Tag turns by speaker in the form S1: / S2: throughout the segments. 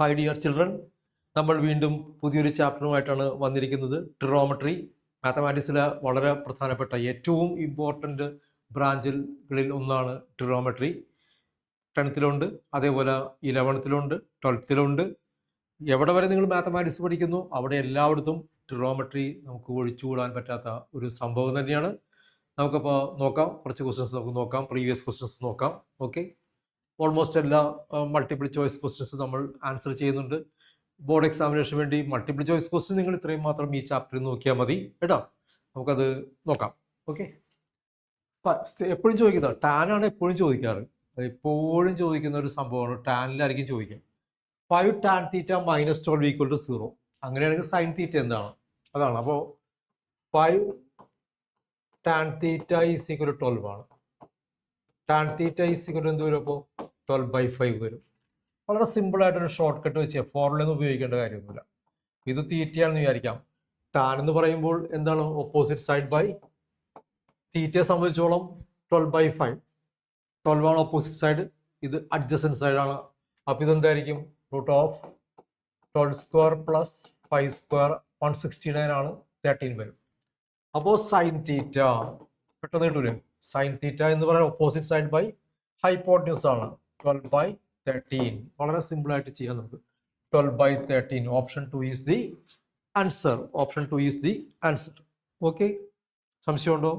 S1: Hi dear children, നമ്മൾ വീണ്ടും പുതിയൊരു ചാപ്റ്ററുമായിട്ടാണ് വന്നിരിക്കുന്നത്. ട്രിഗണോമെട്രി മാത്തമാറ്റിക്സിലെ വളരെ പ്രധാനപ്പെട്ട ഏറ്റവും ഇമ്പോർട്ടൻ്റ് ബ്രാഞ്ചുകളിൽ ഒന്നാണ് ട്രിഗണോമെട്രി. 10th അതേപോലെ 11th 12th എവിടെ വരെ നിങ്ങൾ മാത്തമാറ്റിക്സ് പഠിക്കുന്നു അവിടെ എല്ലായിടത്തും ട്രിഗണോമെട്രി നമുക്ക് ഒഴിച്ചുകൂടാൻ പറ്റാത്ത ഒരു സംഭവം തന്നെയാണ്. നമുക്കപ്പോൾ നോക്കാം, കുറച്ച് ക്വസ്റ്റ്യൻസ് നമുക്ക് നോക്കാം, പ്രീവിയസ് ക്വസ്റ്റ്യൻസ് നോക്കാം. ഓക്കെ, ഓൾമോസ്റ്റ് എല്ലാ മൾട്ടിപ്പിൾ ചോയ്സ് ക്വസ്റ്റ്യൻസ് നമ്മൾ ആൻസർ ചെയ്യുന്നുണ്ട്. ബോർഡ് എക്സാമിനേഷന് വേണ്ടി മൾട്ടിപ്പിൾ ചോയ്സ് ക്വസ്റ്റ്യൻ നിങ്ങൾ ഇത്രയും മാത്രം ഈ ചാപ്റ്ററിൽ നോക്കിയാൽ മതി കേട്ടോ. നമുക്കത് നോക്കാം. ഓക്കെ, എപ്പോഴും ചോദിക്കുന്ന ടാനാണ് എപ്പോഴും ചോദിക്കാറ്, എപ്പോഴും ചോദിക്കുന്ന ഒരു സംഭവമാണ്. ടാനിലായിരിക്കും ചോദിക്കുക 5 tan θ - 12 = 0. അങ്ങനെയാണെങ്കിൽ സൈൻ തീറ്റ എന്താണ്? അതാണ്. അപ്പോൾ 5 tan θ = 12 ആണ്. tan θ = എന്ത് വരും? അപ്പോൾ 12/5 വരും. വളരെ സിമ്പിൾ ആയിട്ടൊരു ഷോർട്ട് കട്ട് വെച്ച് ഫോർമുലയൊന്നും ഉപയോഗിക്കേണ്ട കാര്യമൊന്നുമില്ല. ഇത് തീറ്റയാണെന്ന് വിചാരിക്കാം. ടാൻ എന്ന് പറയുമ്പോൾ എന്താണ്? ഓപ്പോസിറ്റ് സൈഡ് ബൈ തീറ്റയെ സംബന്ധിച്ചോളം 12/5. 12 ആണ് ഓപ്പോസിറ്റ് സൈഡ്, ഇത് അഡ്ജസൻറ്റ് സൈഡാണ്. അപ്പോൾ ഇതെന്തായിരിക്കും? √12² + 5² 169 ആണ്, 13 വരും. അപ്പോൾ സൈൻ തീറ്റ പെട്ടെന്ന് കിട്ടൂലേ? സൈൻ തീറ്റ എന്ന് പറയുന്നത് ഓപ്പോസിറ്റ് സൈഡ് ബൈ ഹൈപ്പോട്ടന്യൂസ് ആണ്. 12/13. വളരെ സിമ്പിൾ ആയിട്ട് ചെയ്യാം നമുക്ക്. 12/13. Option 2 is the answer. Option 2 is the answer. Okay, സംശയമുണ്ടോ?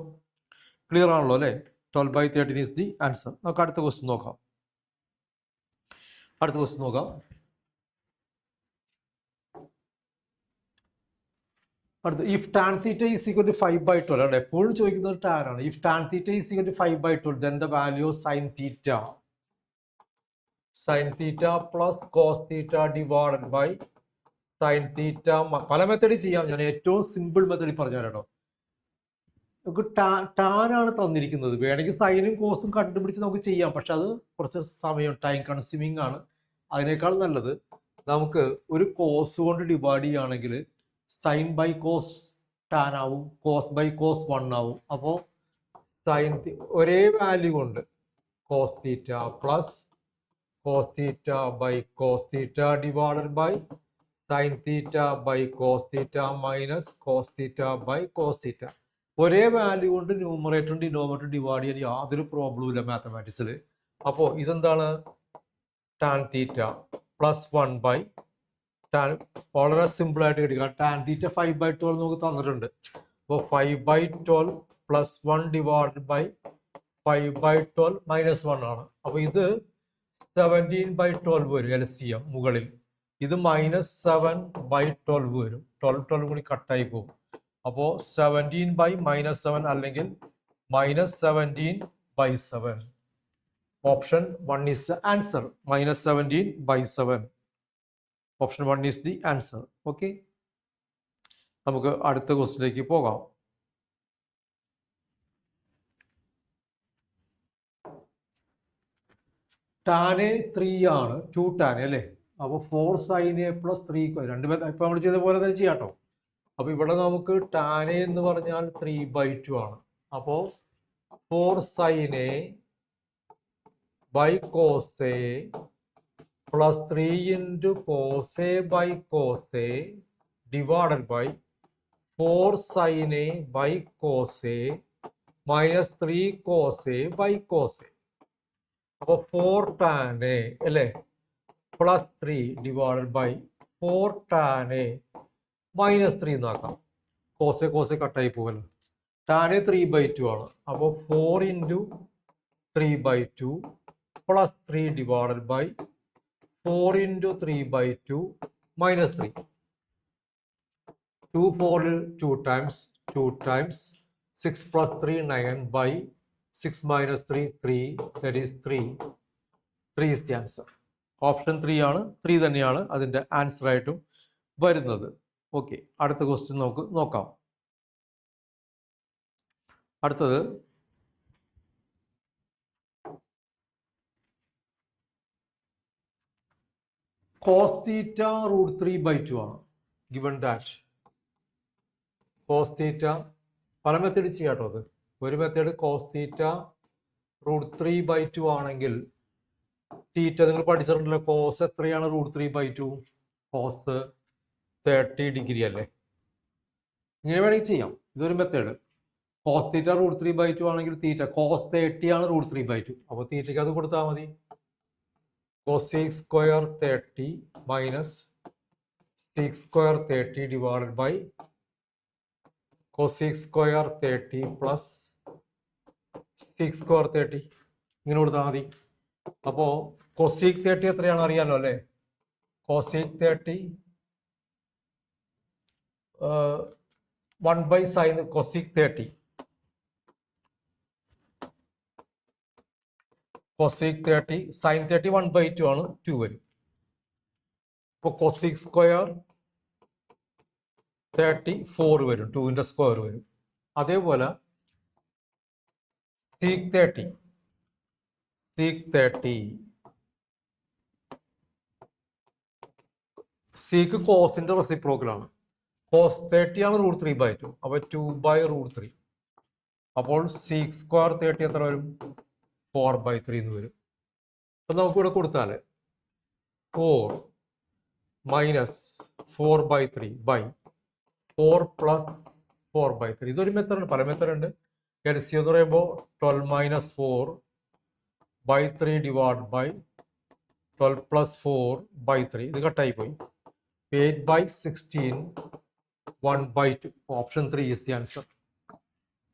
S1: ക്ലിയർ ആണല്ലോ അല്ലേ? 12/13 ഈസ് ദി ആൻസർ. നമുക്ക് അടുത്ത ക്വസ്റ്റ്യൻ നോക്കാം. അടുത്ത ഇഫ് tan θ = 5/12 ആണ്. എപ്പോഴും ചോദിക്കുന്നത് ടാൻ ആണ്. If tan θ = 5/12 then the value of sin θ plus cos θ divided by sin θ. പല മെത്തേഡിൽ ചെയ്യാം, ഞാൻ ഏറ്റവും സിമ്പിൾ മെത്തേഡിൽ പറഞ്ഞു കേട്ടോ. നമുക്ക് ടാൻ ആണ് തന്നിരിക്കുന്നത്, വേണമെങ്കിൽ സൈനും കോസും കണ്ടുപിടിച്ച് നമുക്ക് ചെയ്യാം, പക്ഷെ അത് കുറച്ച് സമയം ടൈം കൺസ്യൂമിങ് ആണ്. അതിനേക്കാൾ നല്ലത് നമുക്ക് ഒരു കോസ് കൊണ്ട് ഡിവൈഡ് ചെയ്യുകയാണെങ്കിൽ സൈൻ ബൈ കോസ് ടാൻ ആവും, കോസ് ബൈ കോസ് 1 ആവും. അപ്പോൾ സൈൻ ഒരേ വാല്യൂ കൊണ്ട് cos theta plus cos theta by cos theta divided by sine theta by cos theta minus cos theta by cos theta. ഒരേ value കൊണ്ട് ന്യൂമറേറ്ററും ഡിനോമിനേറ്ററും divide ചെയ്യാൻ യാതൊരു പ്രോബ്ലവും ഇല്ല മാത്തമാറ്റിക്സിൽ. അപ്പോൾ ഇതെന്താണ്? Tan theta plus 1 tan. വളരെ സിമ്പിൾ ആയിട്ട് കിട്ടുക. ടാൻ തീറ്റ 5/12 നമുക്ക് തന്നിട്ടുണ്ട്. അപ്പോൾ 5/12 പ്ലസ് 1 ഡിവൈഡഡ് ബൈ 5/12 മൈനസ് 1 ആണ്. അപ്പോൾ ഇത് 17/12 വരും LCM മുകളിൽ. ഇത് -7/12 വരും. 12 കൂടി കട്ടായി പോകും. അപ്പോൾ 17/-7 അല്ലെങ്കിൽ -17/7. Option 1 is the answer. -17/7. Option 1 is the answer. Okay, നമുക്ക് അടുത്ത ക്വസ്റ്റിലേക്ക് പോകാം. ടാൻ 3 ആണ്, 2 ടാൻ അല്ലേ? അപ്പോൾ 4 sin A + 3 രണ്ട് ഇപ്പം നമ്മൾ ചെയ്ത പോലെ തന്നെ ചെയ്യാം കേട്ടോ. അപ്പോൾ ഇവിടെ നമുക്ക് ടാൻ എന്ന് പറഞ്ഞാൽ 3/2 ആണ്. അപ്പോൾ 4 sin A / cos A plus 3 into cos A / cos A divided by 4 sin A / cos A minus 3 cos A / cos A. അപ്പോൾ 4 tan A അല്ലേ plus 3 divided by 4 tan A minus 3 എന്നാക്കാം. കോസ് എ കട്ടായി പോകല്ലോ. Tan 3/2 ആണ്. അപ്പോൾ 4 into 3/2 plus 3 divided by 4 into 3/2 minus 3. 2 4 2 times 6 plus 3 9 by 6 minus 3 3, that is 3. 3 is the answer. Option 3 ആണ്. 3 തന്നെയാണ് അതിൻ്റെ ആൻസർ ആയിട്ടും വരുന്നത്. ഓക്കെ, അടുത്ത ക്വസ്റ്റ്യൻ നമുക്ക് നോക്കാം. അടുത്തത് cos θ √3/2 ആണ്. given that cos θ പല മെത്തേഡ് ചെയ്യാം കേട്ടോ. അത് ഒരു മെത്തേഡ് cos θ √3/2 ആണെങ്കിൽ തീറ്റ നിങ്ങൾ പഠിച്ചിട്ടുണ്ടല്ലോ, കോസ് എത്രയാണ് √3/2? കോസ് 30 ഡിഗ്രി അല്ലേ? ഇങ്ങനെ വേണമെങ്കിൽ ചെയ്യാം. ഇതൊരു മെത്തേഡ്. കോസ് തീറ്റ √3/2 ആണെങ്കിൽ തീറ്റ കോസ് 30 ആണ് √3/2. അപ്പോൾ തീറ്റയ്ക്ക് അത് കൊടുത്താൽ മതി. cosec square 30 minus sec square 30 divided by cosec square 30 plus sec square 30 ഇങ്ങനെ കൊടുത്താൽ മതി. അപ്പോൾ cosec 30 എത്രയാണ് അറിയാലോ അല്ലേ? cosec 30 1 / sin cosec 30. cosec 30 sin 30 1/2 ആണ്, 2 വരും. അപ്പോൾ cosec സ്ക്വയർ 30 4 വരും, 2ന്റെ സ്ക്വയർ വരും. അതേപോലെ sec 30 sec കോസിന്റെ റെസിപ്രോക്കൽ ആണ്. cos 30 ആണ് √3/2. അപ്പോൾ 2/√3. അപ്പോൾ sec സ്ക്വയർ 30 എത്ര വരും? 4/3 എന്ന് വരും. അപ്പൊ നമുക്കിവിടെ കൊടുത്താൽ 4 മൈനസ് 4/3 ബൈ 4 പ്ലസ് 4/3. ഇതൊരു മെത്തേഡ്, പല മെത്തേഡ് ഉണ്ട്. LCM എന്ന് പറയുമ്പോൾ 12 മൈനസ് 4/3 ഡിവൈഡ് ബൈ 12 പ്ലസ് 4/3. ഇത് കട്ടായി പോയി. 8/16 1/2. Option 3 is the answer.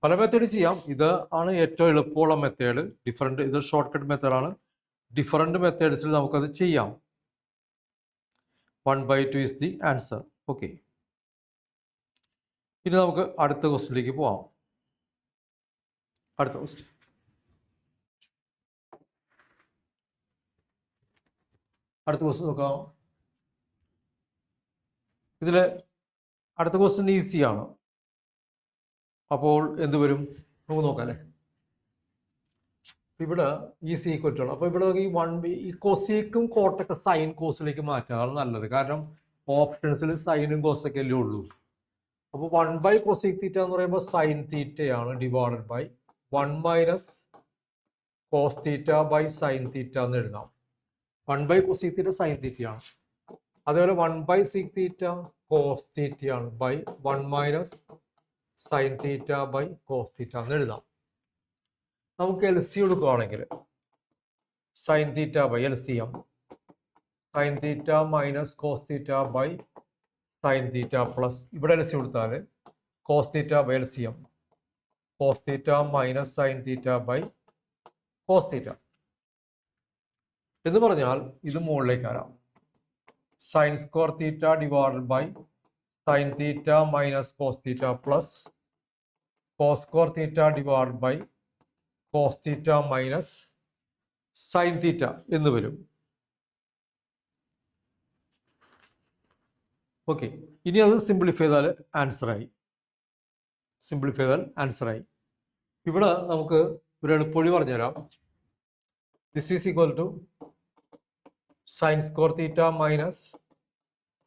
S1: പല മെത്തേഡ് ചെയ്യാം. ഇത് ആണ് ഏറ്റവും എളുപ്പമുള്ള മെത്തേഡ്. ഇത് ഷോർട്ട് കട്ട് മെത്തേഡാണ്. ഡിഫറെന്റ് മെത്തേഡ്സിൽ നമുക്കത് ചെയ്യാം. 1/2 ഈസ് ദി ആൻസർ. ഓക്കെ, ഇനി നമുക്ക് അടുത്ത ക്വസ്റ്റ്യനിലേക്ക് പോവാം. അടുത്ത ക്വസ്റ്റ്യൻ നോക്കാം. ഇതിൽ അടുത്ത ക്വസ്റ്റ്യൻ ഈസിയാണ്. അപ്പോൾ എന്ത് വരും നമുക്ക് നോക്കാം അല്ലേ? ഇവിടെ ഈസി ഈക്വൽ ആണ്. അപ്പോൾ ഇവിടെ ഈ കൊസീക്കും കോട്ടൊക്കെ സൈൻ കോസിലേക്ക് മാറ്റാണ് നല്ലത്. കാരണം ഓപ്ഷൻസിൽ സൈനും കോസൊക്കെ അല്ലേ ഉള്ളൂ. അപ്പോൾ 1/cosec തീറ്റ എന്ന് പറയുമ്പോൾ സൈൻ തീറ്റയാണ് divided by 1 minus cos theta by sine theta എന്ന് എഴുതാം. 1/cosec തീറ്റ സൈൻ തീറ്റയാണ്. അതേപോലെ 1/sec തീറ്റ കോസ് തീറ്റയാണ് by 1 minus sine theta by cos theta എന്ന് എഴുതാം. നമുക്ക് LCM എടുക്കുകയാണെങ്കിൽ sine theta by LCM sine theta minus cos theta by sine theta plus ഇവിടെ LCM എടുത്താൽ cos theta by LCM cos theta minus sine theta by cos theta എന്ന് പറഞ്ഞാൽ ഇത് മുകളിലേക്ക് വരാം. Sign square theta divided by sine theta minus cos theta plus cos square theta divided by cos theta minus sine theta എന്ന് വരും. Okay, ഇനി അത് simplify ചെയ്താൽ ആൻസറായി. ഇവിടെ നമുക്ക് ഒരു എളുപ്പവഴി പറഞ്ഞുതരാം. This is equal to sine square theta minus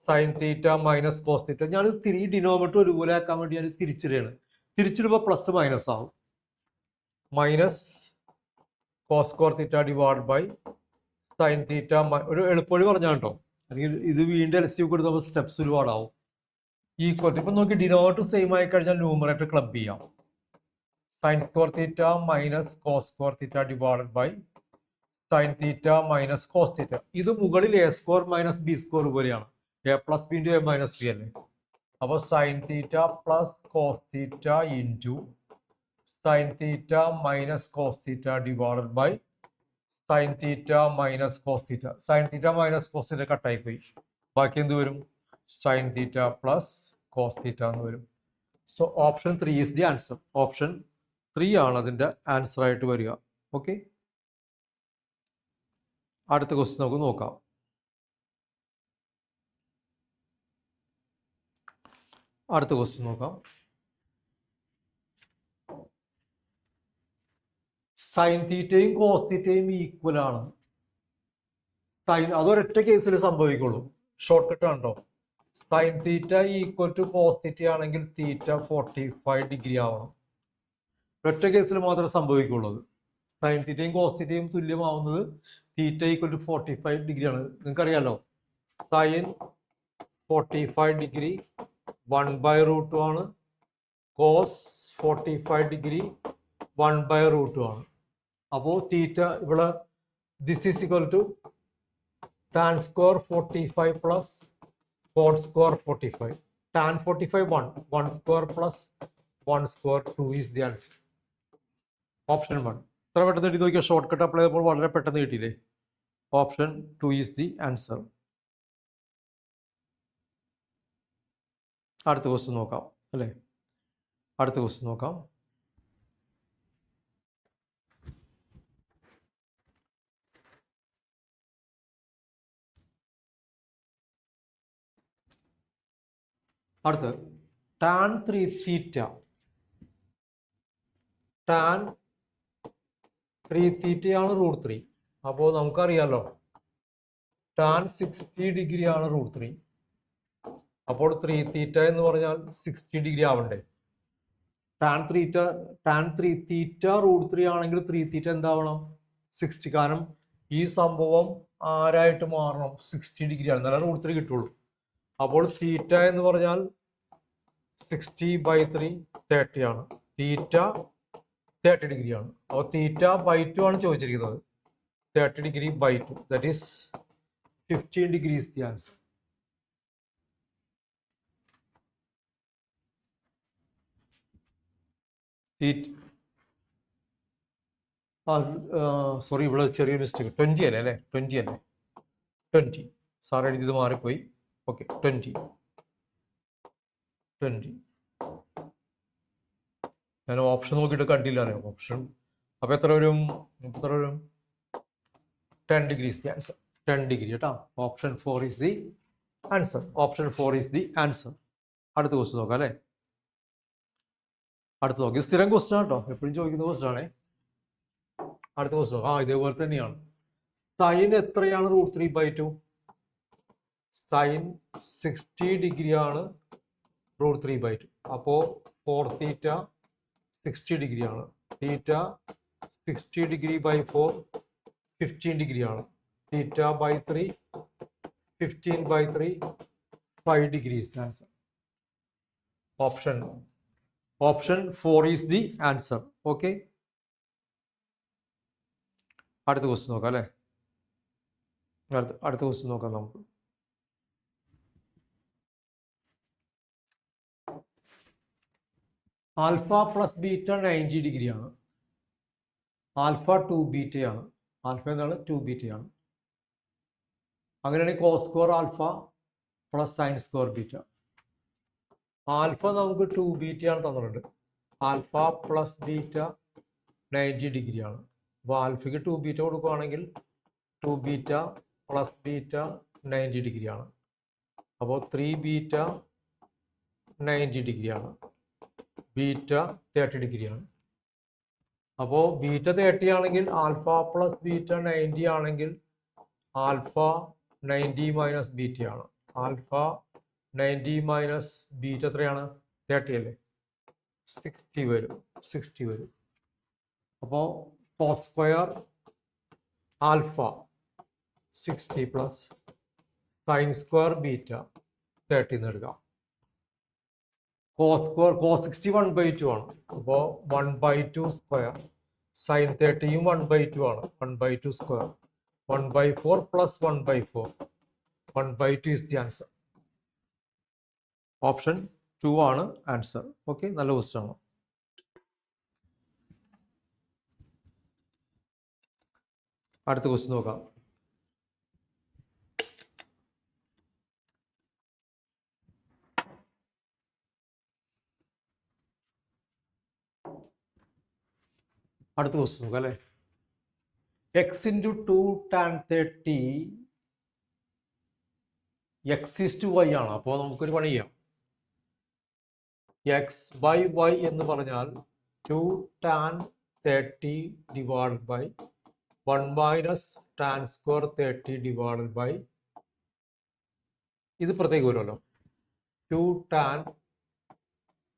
S1: sine theta minus cos theta. ഞാൻ ഡിനോമിനേറ്റർ ഒരുപോലെ ആക്കാൻ വേണ്ടി ഞാൻ തിരിച്ചിടുകയാണ്. തിരിച്ചിടുമ്പോൾ പ്ലസ് മൈനസ് ആവും. Minus cos square theta divide by sine theta. ഒരു എളുപ്പവഴി പറഞ്ഞാൽ കേട്ടോ, അല്ലെങ്കിൽ ഇത് വീണ്ടും LCM കൊടുത്തപ്പോൾ സ്റ്റെപ്സ് ഒരുപാടാവും. ഈക്വൽ ടു ഇപ്പം നോക്കി ഡിനോമിനേറ്റർ സെയിം ആയി കഴിഞ്ഞാൽ ന്യൂമറേറ്റർ ക്ലബ് ചെയ്യാം. Sine square theta minus cos square theta divided by sine theta minus cos theta. ഇത് മുകളിൽ A square minus B square പോലെയാണ്. A plus B into A minus B അല്ലേ? അപ്പോൾ sine theta plus cos theta into sine theta minus cos theta divided by sine theta minus cos theta. Sine theta minus cos theta കട്ടായി പോയി. ബാക്കി എന്ത് വരും? Sine theta plus cos theta എന്ന് വരും. So option 3 is the answer. Option 3 ആണ് അതിൻ്റെ answer ആയിട്ട് വരിക. ഓക്കെ, അടുത്ത ക്വസ്റ്റ്യൻ നമുക്ക് നോക്കാം. സൈൻ തീറ്റയും കോസ് തീറ്റയും ഈക്വൽ ആണ്. സൈൻ അതൊരൊറ്റ കേസിൽ സംഭവിക്കുള്ളൂ. ഷോർട്ട് കട്ട് ആണോ? Sine theta equal to cos theta ആണെങ്കിൽ തീറ്റ 45 ഡിഗ്രി ആവണം. ഒറ്റ കേസിൽ മാത്രമേ സംഭവിക്കുള്ളൂ. സൈൻ തീറ്റയും കോസ് തീറ്റയും തുല്യമാവുന്നത് തീറ്റ ഈക്വൽ ടു 45 ഡിഗ്രി ആണ്. നിങ്ങൾക്കറിയാലോ സൈൻ 45 ഡിഗ്രി 1/√2 ആണ്. കോസ് 45 ഡിഗ്രി 1/√2 ആണ്. അപ്പോൾ തീറ്റ ഇവിടെ this is equal to tan square 45 plus cot square 45. Tan 45 1 square plus 1 square 2 is the answer. Option 1. ഇത്ര പെട്ടെന്ന് എഴുതി നോക്കിയാൽ ഷോർട്ട് കട്ട് അപ്ലൈ ചെയ്തപ്പോൾ വളരെ പെട്ടെന്ന് കിട്ടിയില്ലേ? Option 2 is the answer. അടുത്ത ക്വസ്റ്റ്യൻ നോക്കാം അല്ലേ? അടുത്ത ക്വസ്റ്റ്യൻ നോക്കാം. അടുത്ത് ടാൻ 3 തീറ്റ. ടാൻ 3 തീറ്റയാണ് √3. അപ്പോൾ നമുക്കറിയാലോ ടാൻ 60 ഡിഗ്രി ആണ് √3. അപ്പോൾ 3 തീറ്റ എന്ന് പറഞ്ഞാൽ 60 ഡിഗ്രി ആവണ്ടേ? ടാൻ 3 തീറ്റ √3 ആണെങ്കിൽ 3 തീറ്റ എന്താവണം? 60. കാരണം ഈ സംഭവം ആരായിട്ട് മാറണം? 60 ഡിഗ്രി ആണ്, എന്നാലും √3 കിട്ടുള്ളൂ. അപ്പോൾ തീറ്റ എന്ന് പറഞ്ഞാൽ 60/3 30 ആണ്. തീറ്റ 30 ഡിഗ്രി ആണ്. അപ്പോൾ തീറ്റ ബൈ 2 ആണ് ചോദിച്ചിരിക്കുന്നത്. 30 degree by 2 that is 15 degree is the answer. Sorry, ഇവിടെ ചെറിയ മിസ്റ്റേക്ക്. 20 അല്ലേ? 20 അല്ലേ? 20. സാർ എഴുതിയത് മാറിപ്പോയി. ഓക്കെ, 20. ഞാൻ ഓപ്ഷൻ നോക്കിയിട്ട് കണ്ടില്ല ഓപ്ഷൻ. അപ്പൊ എത്ര വരും? 10 degree is the answer. 10 degree കേട്ടോ. Option 4 is the answer. Option 4 is the answer. അടുത്ത ക്വസ്റ്റ്യൻ നോക്കാം അല്ലേ? അടുത്ത് നോക്കി സ്ഥിരം ക്വസ്റ്റ്യൻ കേട്ടോ, എപ്പോഴും ചോദിക്കുന്ന ക്വസ്റ്റ്യൻ ആണേ. അടുത്ത ക്വസ്റ്റ്യൻ നോക്കാം. ഇതേപോലെ തന്നെയാണ്. സൈൻ എത്രയാണ് √3/2? സൈൻ 60 ഡിഗ്രി ആണ് √3/2. അപ്പോൾ 4 തീറ്റ 60 ഡിഗ്രി ആണ്. തീറ്റ 60 ഡിഗ്രി ബൈ 4 15 ഡിഗ്രി ആണ്. Theta by 3 15/3 5 degree is the answer. Option 4 is the answer. Okay, അടുത്ത ക്വസ്റ്റ്യൻ നോക്കാം അല്ലേ? അടുത്ത ക്വസ്റ്റ്യൻ നോക്കാം നമുക്ക്. ആൽഫ പ്ലസ് ബീറ്റ 90 ഡിഗ്രി ആണ്. ആൽഫ 2 ബീറ്റയാണ്. ആൽഫ എന്താണ്? 2 ബീറ്റയാണ്. അങ്ങനെയാണെങ്കിൽ cos square alpha plus sine square beta. Alpha നമുക്ക് 2 ബീറ്റയാണ് തന്നിട്ടുണ്ട്. ആൽഫ പ്ലസ് ബീറ്റ 90 ഡിഗ്രിയാണ്. അപ്പോൾ ആൽഫയ്ക്ക് 2 ബീറ്റ കൊടുക്കുകയാണെങ്കിൽ 2 ബീറ്റ പ്ലസ് ബീറ്റ 90 ഡിഗ്രിയാണ്. അപ്പോൾ 3 ബീറ്റ 90 ഡിഗ്രിയാണ്. ബീറ്റ 30 ഡിഗ്രിയാണ്. അപ്പോൾ ബീറ്റ 30 ആണെങ്കിൽ ആൽഫ പ്ലസ് ബീറ്റ 90 ആണെങ്കിൽ ആൽഫ 90 മൈനസ് ബീറ്റയാണ്. ആൽഫ 90 മൈനസ് ബീറ്റ എത്രയാണ്? 30 അല്ലേ? 60 വരും. അപ്പോൾ cos square alpha 60 plus sine square beta 30 എന്ന് എടുക്കാം. കോസ് 60 1/2 ആണ്. അപ്പോൾ 1/2 സ്ക്വയർ. സൈൻ 30യും 1/2 ആണ്. 1/2 square 1/4 plus 1/4 1/2 is the answer. Option 2 ആണ് ആൻസർ. ഓക്കെ, നല്ല ക്വസ്റ്റ്യൻ ആണ്. അടുത്ത ക്വസ്റ്റ്യൻ നോക്കാം. അടുത്ത ക്വസ്റ്റ്യൻ നോക്കാം അല്ലേ? X into 2 tan 30 x is to y ആണ്. അപ്പോൾ നമുക്കൊരു പണി ചെയ്യാം. എക്സ് ബൈ വൈ എന്ന് പറഞ്ഞാൽ 2 tan 30 divide by 1 minus tan square 30 divide by ഇത് പ്രത്യേകം വരുമല്ലോ. 2 tan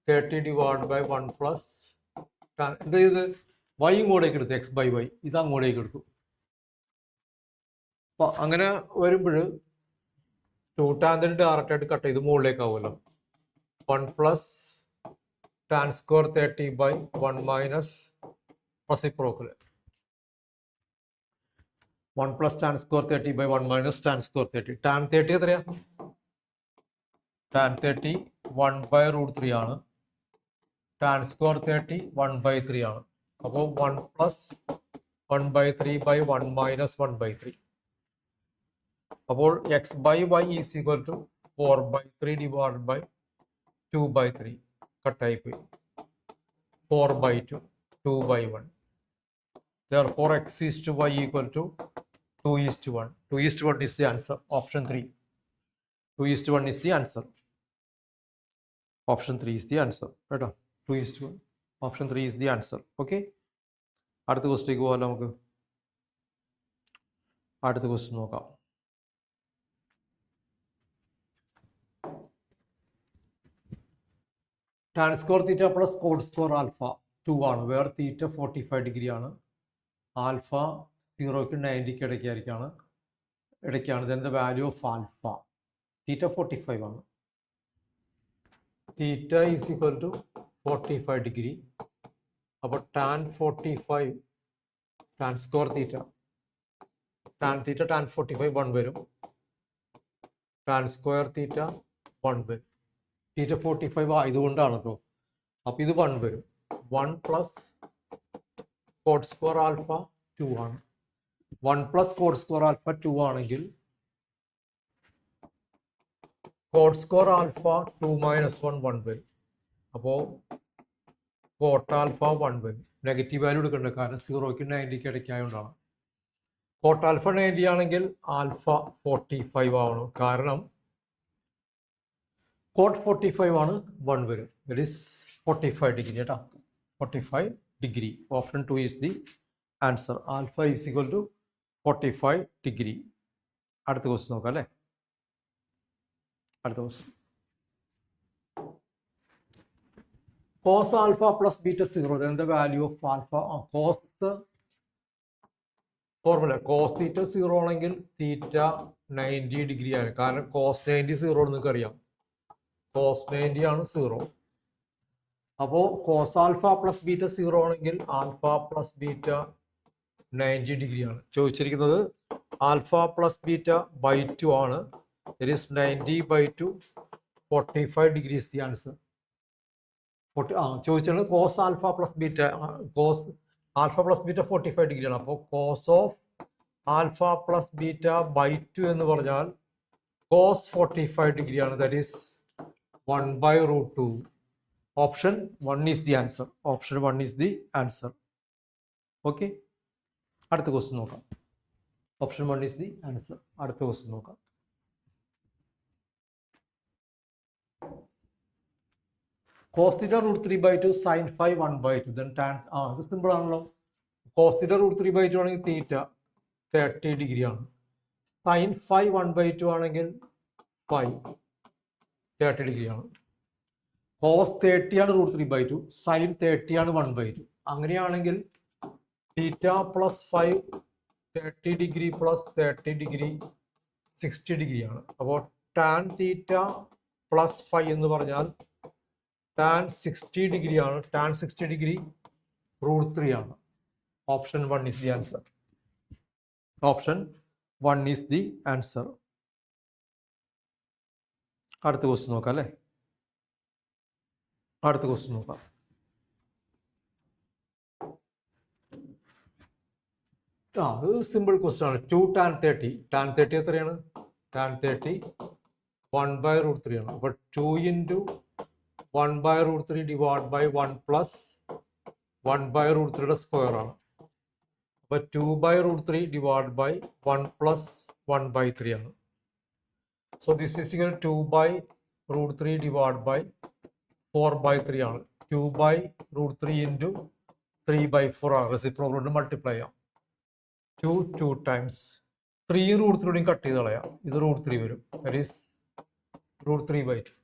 S1: 30 divide by 1 plus tan. ഇത് വൈ ഇങ്ങോട്ടേക്ക് എടുത്തു. എക്സ് ബൈ വൈ ഇത് അങ്ങോട്ടേക്ക് എടുത്തു. അപ്പൊ അങ്ങനെ വരുമ്പോൾ 2 ടാൻ ഡയറക്റ്റ് ആയിട്ട് കട്ട് ചെയ്ത് മുകളിലേക്ക് ആവുമല്ലോ. 1 plus tan square 30 by 1 minus reciprocal. 1 plus tan square 30 by 1 minus tan square 30. Tan 30 എത്രയാ? ടാൻ 30 1 ബൈ റൂട്ട് 3 ആണ്. ടാൻ സ്ക്വയർ 30 1 ബൈ 3 ആണ്. അപ്പോൾ 1 plus 1 by 3 by 1 minus 1 by 3. അപ്പോൾ x by y is equal to 4 by 3 divide by 2 by 3. കട്ടായി പോയി. 4 by 2, 2 by 1. Therefore, x is to y equal to 2 is to 1. 2 is to 1 is the answer. Option 3. 2 is to 1 is the answer. Option 3 is the answer. Right? 2 is to 1. Option 3 is the answer. Okay? അടുത്ത question പോകാം നമുക്ക്. അടുത്ത question നോക്കാം. Tan square theta plus cot square alpha 2 ആണ്. Where theta 45 degree ആണ്. Alpha 0ക്ക് 90ക്ക് ഇടയ്ക്കാണ്. Then the value of alpha theta 45 ആണ്. Theta is equal to 45 degree. അപ്പോൾ tan 45 tan square theta tan 45 1 വരും. ടാൻ സ്ക്വയർ തീറ്റ 1 വരും. തീറ്റ 45 ആയതുകൊണ്ടാണ് കേട്ടോ. അപ്പം ഇത് 1 വരും. 1 പ്ലസ് കോഡ് സ്ക്വയർ ആൽഫ 2 ആണ്. 1 പ്ലസ് കോഡ് സ്ക്വയർ ആൽഫ 2 ആണെങ്കിൽ കോഡ് സ്ക്വയർ ആൽഫ 2 മൈനസ് 1 1 വരും. അപ്പോൾ കോട്ട് ആൽഫ 1 വരും. നെഗറ്റീവ് വാല്യൂ എടുക്കേണ്ട, കാരണം 0ക്ക് 90ക്ക് ഇടയ്ക്കായതുകൊണ്ടാണ്. കോട്ട് ആൽഫ 90 ആണെങ്കിൽ ആൽഫ 45 ആവണം, കാരണം കോട്ട് 45 ആണ് 1 വരും. ദറ്റ് ഈസ് 45 ഡിഗ്രി കേട്ടോ. 45 degree. Option 2 is the answer. Alpha is equal to 45 degree. അടുത്ത ക്വസ്റ്റ്യൻ നോക്കാം അല്ലേ. അടുത്ത question. Cos alpha plus beta 0. then the value of alpha. Cos formula cos theta 0 ആണെങ്കിൽ തീറ്റ 90 ഡിഗ്രി ആണ്. കാരണം കോസ് 90 0 നിങ്ങൾക്ക് അറിയാം. കോസ് 90 ആണ് 0. അപ്പോൾ കോസ് ആൽഫ പ്ലസ് ബീറ്റ 0 ആണെങ്കിൽ ആൽഫ പ്ലസ് ബീറ്റ 90 ഡിഗ്രി ആണ്. ചോദിച്ചിരിക്കുന്നത് ആൽഫ പ്ലസ് ബീറ്റ ബൈ 2 ആണ്. That is 90 by 2 45 degree is the answer. ചോദിച്ചത് cos alpha plus beta. Cos alpha plus beta 45 degree ആണ്. അപ്പോൾ cos of alpha plus beta by 2 എന്ന് പറഞ്ഞാൽ cos 45 degree ആണ്. That is 1 by root 2. Option 1 is the answer. Option 1 is the answer. Okay. അടുത്ത question നോക്കാം. Option 1 is the answer. അടുത്ത question നോക്കാം. cos theta root 3 by 2 sin phi 1 by 2. then tan ഇത് simple ആണല്ലോ. cos theta root 3 by 2 ആണെങ്കിൽ തീറ്റ 30 degree ആണ്. sin phi 1 by 2 ആണെങ്കിൽ phi 30 degree ആണ്. കോസ് 30 ആണ് റൂട്ട് 3 by 2. സൈൻ 30 ആണ് 1 by 2. അങ്ങനെയാണെങ്കിൽ theta plus 5 30 degree plus 30 degree 60 degree ആണ്. അപ്പോൾ ടാൻ തീറ്റ പ്ലസ് 5 എന്ന് പറഞ്ഞാൽ ടാൻ 60 ഡിഗ്രി ആണ്. ടാൻ 60 ഡിഗ്രി റൂട്ട് 3 ആണ്. Option 1 is the answer. Option 1 is the answer. അടുത്ത ക്വസ്റ്റ്യൻ നോക്കാം അല്ലേ. അടുത്ത ക്വസ്റ്റ്യൻ നോക്കാം. അത് സിമ്പിൾ ക്വസ്റ്റ്യൻ ആണ്. 2 tan 30. tan 30 എത്രയാണ്? tan 30 1 by root 3 ആണ്. അപ്പോൾ 2 into 1 by root 3 divided by 1 plus 1 by root 3 square ആണ്. അപ്പോൾ 2 by root 3 divided by 1 plus 1 by 3 ആണ്. So this is equal to 2 by root 3 divided by 4 by 3 ആണ്. 2 by root 3 into 3 by 4 ആണ്. Reciprocal കൊണ്ട് multiply ചെയ്യാം. 2 times 3 root 3 cut ചെയ്ത് കളയാം. ഇത് root 3 വരും. That is root 3 by 2.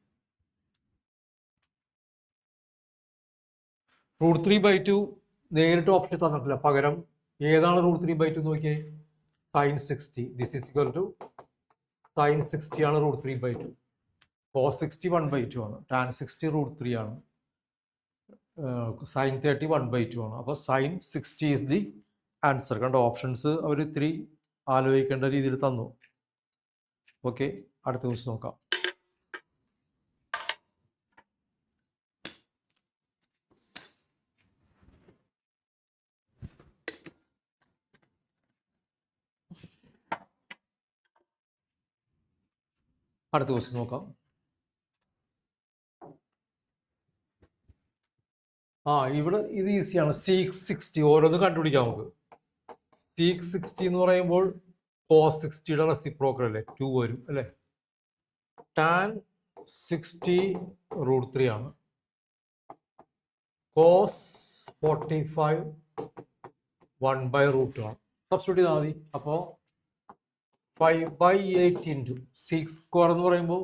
S1: root 3 by 2 നേരിട്ട് ഓപ്ഷൻ തന്നിട്ടില്ല. പകരം ഏതാണ് root 3 by 2 നോക്കിയേ. Sine 60. This is equal to sine 60 ആണ് √3/2. കോസ് 60 1/2 ആണ്. ടാൻ 60 √3 ആണ്. സൈൻ 30 1/2 ആണ്. അപ്പോൾ സൈൻ 60 ഈസ് ദി ആൻസർ. കണ്ടോ, ഓപ്ഷൻസ് അവർ ഇത്തിരി ആലോചിക്കേണ്ട രീതിയിൽ തന്നു. ഓക്കെ, അടുത്ത ക്വസ്റ്റ്യൻ നോക്കാം. അടുത്ത ക്വസ്റ്റ്യൻ നോക്കാം. ഇവിടെ ഇത് ഈസിയാണ്. സീക്ക് 60 ഓരോന്ന് കണ്ടുപിടിക്കാം നമുക്ക്. സീക്ക് 60 എന്ന് പറയുമ്പോൾ കോസ് 60യുടെ റെസിപ്രോക്കൽ അല്ലേ, 2 വരും അല്ലേ. ടാൻ 60 √3 ആണ്. കോസ് 45 1/√2 ആണ്. സബ്സ്റ്റിറ്റ്യൂട്ട് ചെയ്താൽ മതി. അപ്പോൾ 5/8 ഇൻറ്റു സീക്ക് സ്ക്വയർ എന്ന് പറയുമ്പോൾ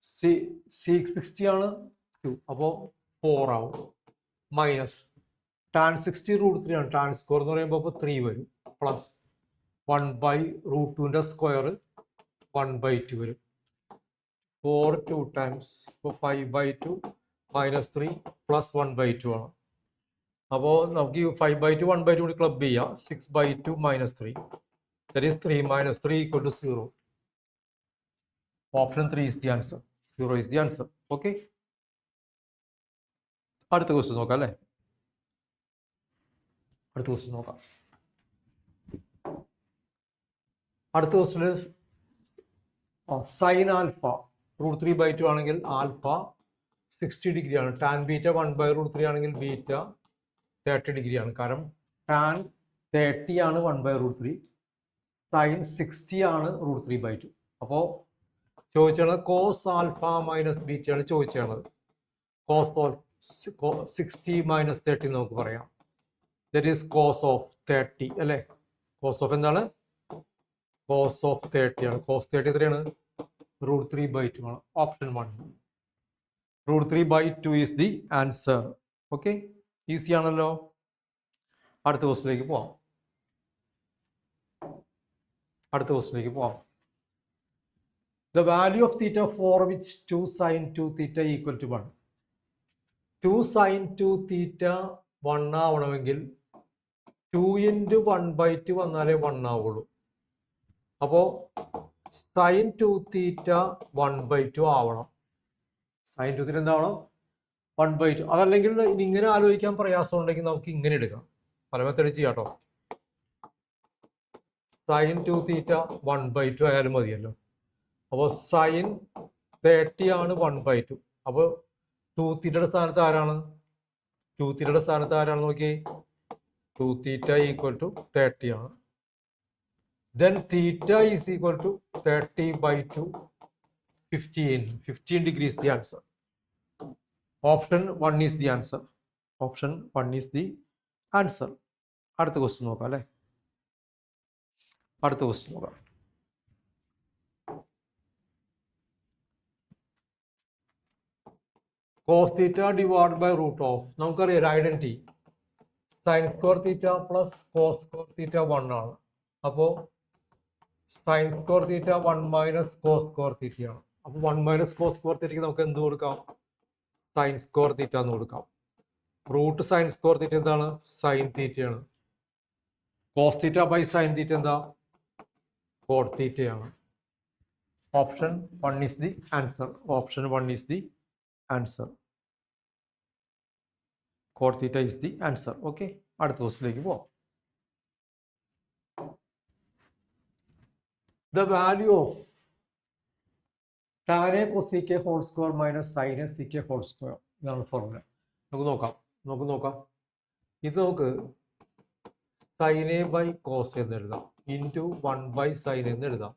S1: സീക്ക് 60 ആണ് 2, അപ്പോൾ 4 ആവും. മൈനസ് ടാൻ 60 √3 ആണ്. ടാൻ സ്ക്വയർ എന്ന് പറയുമ്പോൾ അപ്പോൾ 3 വരും. പ്ലസ് 1/√2ൻ്റെ സ്ക്വയർ 1/2 വരും. 4 2 ടൈംസ്. ഇപ്പോൾ 5/2 മൈനസ് 3 പ്ലസ് 1/2 ആണ്. അപ്പോൾ നമുക്ക് ഈ 5/2 1/2 കൂടി ക്ലബ് ചെയ്യാം. 6/2 minus 3. That is 3 minus 3 equal to 0. Option 3 is the answer. 0 is the answer. Okay. അടുത്ത ക്വസ്റ്റ്യൻ നോക്കാം അല്ലേ. അടുത്ത ക്വസ്റ്റ്യൻ നോക്കാം. അടുത്ത ക്വസ്റ്റ്യൻ സൈൻ ആൽഫ √3/2 ആണെങ്കിൽ ആൽഫ 60 ഡിഗ്രി ആണ്. ടാൻ ബീറ്റ 1/√3 ആണെങ്കിൽ ബീറ്റ 30 ഡിഗ്രി ആണ്. കാരണം ടാൻ 30 ആണ് 1/√3, സൈൻ 60 ആണ് √3/2. അപ്പോൾ ചോദിച്ചാണ് കോസ് ആൽഫ മൈനസ് ബീറ്റയാണ് ചോദിച്ചാണ്. കോസ് 60 മൈനസ് 30 നമുക്ക് പറയാം. ദറ്റ് ഈസ് കോസ് ഓഫ് 30 അല്ലേ. കോസ് ഓഫ് എന്താണ്? കോസ് ഓഫ് 30 ആണ്. കോസ് 30 എത്രയാണ്? √3/2 ആണ്. Option 1. √3/2 is the answer. Okay, easy ആണല്ലോ. അടുത്ത ക്വസ്റ്റിലേക്ക് പോവാം. അടുത്ത ക്വസ്റ്റിലേക്ക് പോവാം. The value of theta for which 2 sin 2 theta equal to 1. 2 sin 2 theta 1 ആവണമെങ്കിൽ 2 × 1/2 വന്നാലേ 1 ആവുള്ളൂ. അപ്പോൾ sin 2 തീറ്റ 1/2 ആവണം. sin 2 തീറ്റ എന്താവണം? 1/2. അതല്ലെങ്കിൽ ഇങ്ങനെ ആലോചിക്കാൻ പ്രയാസം ഉണ്ടെങ്കിൽ നമുക്ക് ഇങ്ങനെ എടുക്കാം. പല മെത്തേഡ് ചെയ്യാം കേട്ടോ. sin 2 തീറ്റ 1/2 ആയാലും മതിയല്ലോ. അപ്പോൾ സൈൻ 30 ആണ് 1/2. അപ്പോൾ 2 തീറ്റയുടെ സ്ഥാനത്ത് ആരാണ്? 2 തീറ്റയുടെ സ്ഥാനത്ത് ആരാണ് നോക്കിയേ. 2 തീറ്റ ഈക്വൽ ടു 30 ആണ്. Then theta is equal to 30/2 15 degree is the answer. Option 1 is the answer. Option 1 is the answer. അടുത്ത ക്വസ്റ്റ്യൻ നോക്കാം അല്ലേ. അടുത്ത ക്വസ്റ്റ്യൻ നോക്കാം. Cos theta divide by root of, നമുക്കറിയാം identity sine square theta plus cos square theta 1 ആണ്. അപ്പോൾ sine square theta 1 minus cos square തീറ്റയാണ്. അപ്പോൾ 1 മൈനസ് കോസ് സ്ക്വയർ തീറ്റയ്ക്ക് നമുക്ക് എന്ത് കൊടുക്കാം? സൈൻ സ്ക്വയർ തീറ്റ എന്ന് കൊടുക്കാം. റൂട്ട് സൈൻ സ്ക്വയർ തീറ്റ എന്താണ്? സൈൻ തീറ്റയാണ്. Cos theta by sine theta എന്താ? കോട്ട് തീറ്റയാണ്. Option 1 is the answer. Option 1 is the answer. Cot theta is the answer. Okay, അടുത്ത ക്വസ്റ്റിലേക്ക് പോവാം. The value of tan A cosec A whole square minus sine A sec A whole square, ഇതാണ് formula. നമുക്ക് നോക്കാം. ഇത് നമുക്ക് sign A by cos എന്ന് എഴുതാം, ഇൻറ്റു 1/sin എന്ന് എഴുതാം.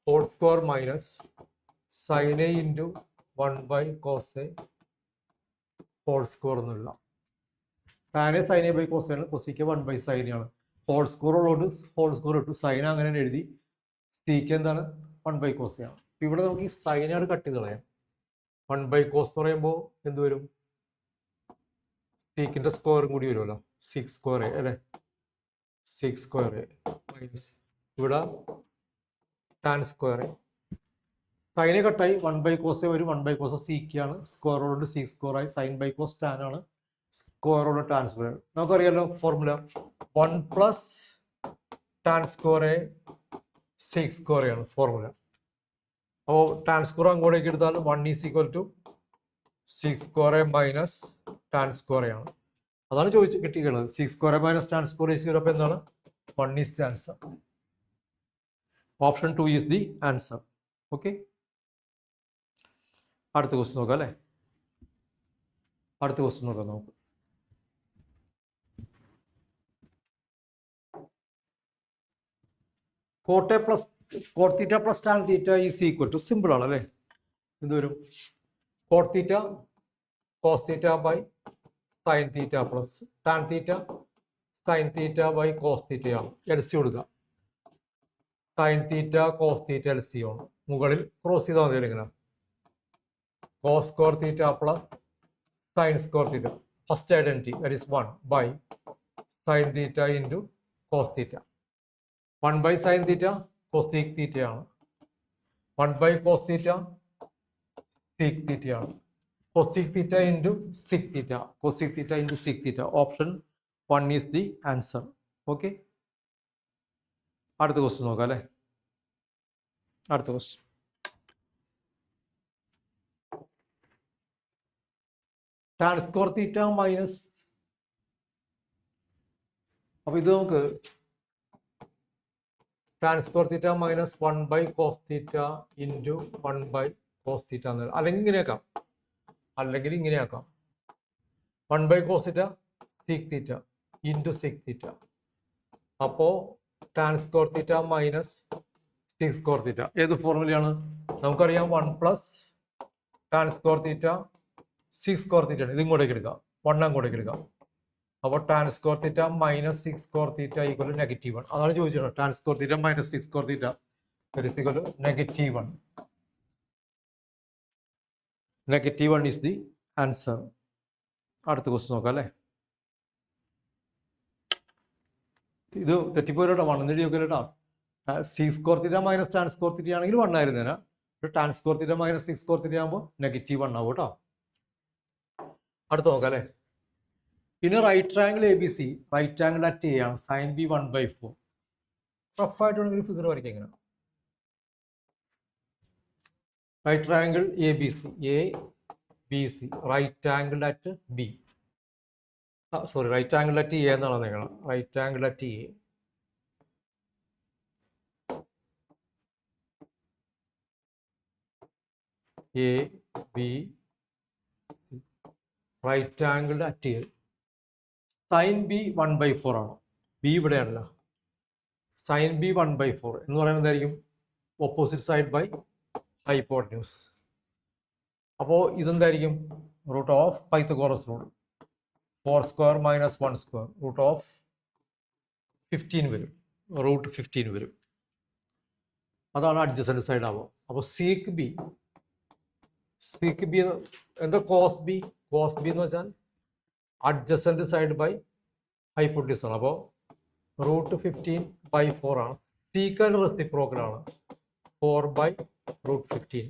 S1: Whole square minus sine A into 1/cos A whole square എന്ന് എഴുതാം. Tan A sine A by cos ആണ്, കൊസീക്ക് 1/sin ആണ്. ഹോൾ സ്ക്വയർ ഉള്ളതുകൊണ്ട് ഹോൾ സ്ക്വയർ ഇട്ടു, സൈൻ അങ്ങനെ എഴുതി. സീക്ക് എന്താണ്? 1/cos ആണ്. ഇവിടെ നമുക്ക് ഈ സൈനാണ് കട്ട് ചെയ്ത് കളയാം. 1/cos എന്ന് പറയുമ്പോൾ എന്ത് വരും? സീക്കിന്റെ സ്ക്വയറും കൂടി വരുമല്ലോ, 6 സ്ക്വയർ അല്ലേ. സീക്ക് സ്ക്വയർ മൈനസ് ഇവിടെ ടാൻ സ്ക്വയർ. സൈന് കട്ടായി 1/cos വരും. 1/cos സീക്കാണ്. സ്ക്വയർ റൂട്ട് സീക്ക് സ്ക്വയർ ആയി. സൈൻ ബൈ കോസ് ടാൻ ആണ്. Square root tan square. നമുക്കറിയാലോ formula 1 plus tan square sec square ആണ് ഫോർമുല. അപ്പോൾ ടാൻ സ്ക്വയർ അങ്ങോട്ടേക്ക് എടുത്താൽ 1 is equal to sec square minus tan square ആണ്. അതാണ് ചോദിച്ച് കിട്ടിയിട്ടുള്ളത്. Sec square minus tan square is equal. അപ്പോൾ എന്താണ്? 1 is the answer. Option 2 is the answer. Okay, അടുത്ത ക്വസ്റ്റ്യൻ നോക്കാം അല്ലേ. അടുത്ത ക്വസ്റ്റ്യൻ നോക്കാം നമുക്ക്. Cot theta plus tan theta is equal to, simple ആണ് അല്ലേ. എന്ത് വരും? Cot theta cos theta by sine theta plus tan theta sine theta by cos തീറ്റയാണ്. എൽസി കൊടുക്കുക. Sine theta cos theta LC ആണ്. മുകളിൽ ക്രോസ് ചെയ്താൽ മതി. ഇങ്ങനെ cos square theta plus sin square theta. First identity, that is 1 by sin theta into cos theta. 1 by sin theta cosec theta ആണ്. 1 by cos theta sec theta ആണ്. Cosec theta into sec theta. Cosec theta into sec theta. Option 1 is the answer. Okay. അടുത്ത question നോക്കാം അല്ലേ. അടുത്ത question. Tan square theta minus, അപ്പൊ ഇത് നമുക്ക് tan square theta minus 1 by cos theta into 1 by cos theta എന്ന്, അല്ലെങ്കിൽ ഇങ്ങനെയാക്കാം, അല്ലെങ്കിൽ ഇങ്ങനെയാക്കാം. 1 by cos theta sec theta into sec theta. അപ്പോ tan square theta minus sec square theta ഏത് ഫോർമുലയാണ്? നമുക്കറിയാം 1 plus tan square theta sec square theta ആണ്. ഇത് ഇങ്ങോട്ടേക്ക് എടുക്കാം, 1 അങ്ങോട്ടേക്ക് എടുക്കാം. അപ്പോൾ tan square theta minus sec square theta equal -1. അതാണ് ചോദിച്ചത്. Tan square theta minus sec square theta equal -1. -1 is the answer. അടുത്ത ക്വസ്റ്റ്യൻ നോക്കാം അല്ലേ. ഇത് തെറ്റിപ്പോയിട്ടോ, 1 എഴുതിയൊക്കെ. Sec square theta minus tan square theta ആണെങ്കിൽ 1 ആയിരുന്നേനാ. Tan square theta minus sec square theta ആകുമ്പോൾ -1 ആവും കേട്ടോ. അടുത്ത നോക്കാം അല്ലേ. പിന്നെ right triangle A B C, right angle at A ആണ്. Sine B 1/4. റഫായിട്ട് വേണമെങ്കിൽ ഫിഗർ വരയ്ക്കാം. എങ്ങനെ? Right triangle A B C, right angle at B, sorry right angle at A എന്നാണ് നിങ്ങൾ. Right angle at A B, right angle at A. Sine B 1/4 ആണ്. B ഇവിടെയാണല്ലോ. Sign B 1/4 എന്ന് പറയുന്നത് എന്തായിരിക്കും? Opposite side by hypotenuse. അപ്പോൾ ഇതെന്തായിരിക്കും? Root of Pythagoras rule. 4 square minus 1 square root of 15 വരും. Root 15 വരും. അതാണ് അഡ്ജസന്റ് സൈഡ് ആവുക. അപ്പോൾ സീക്ക് ബി എന്താ? കോസ് ബി എന്ന് വെച്ചാൽ അഡ്ജസന്റ് സൈഡ് ബൈ ഹൈപ്പോട്ടന്യൂസ് ആണ്. അപ്പോൾ റൂട്ട് 15/4 ആണ്. സീക്കൻ്റെ റെസിപ്രോക്കൽ ആണ് 4/√15.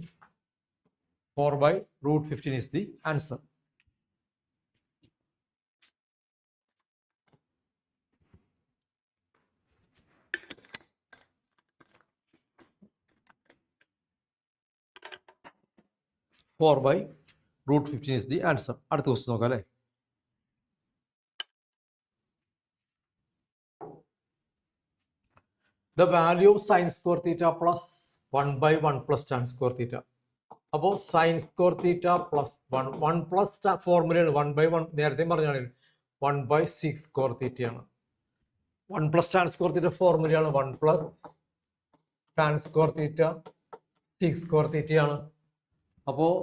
S1: 4/√15 is the answer. (4/√15 is the answer. അടുത്ത ക്വസ്റ്റ്യൻ നോക്കാം അല്ലേ. The value of sin square theta plus 1/1 plus tan square theta. അപ്പോൾ sine square theta plus 1 plus ഫോർമുലയാണ് 1/1. നേരത്തെ പറഞ്ഞാണ് 1/6 സ്ക്വയർ തീറ്റയാണ്. 1 പ്ലസ് ടാൻ സ്ക്വയർ തീറ്റ ഫോർമുലയാണ് 1 plus tan square theta 6 square തീറ്റയാണ്. അപ്പോൾ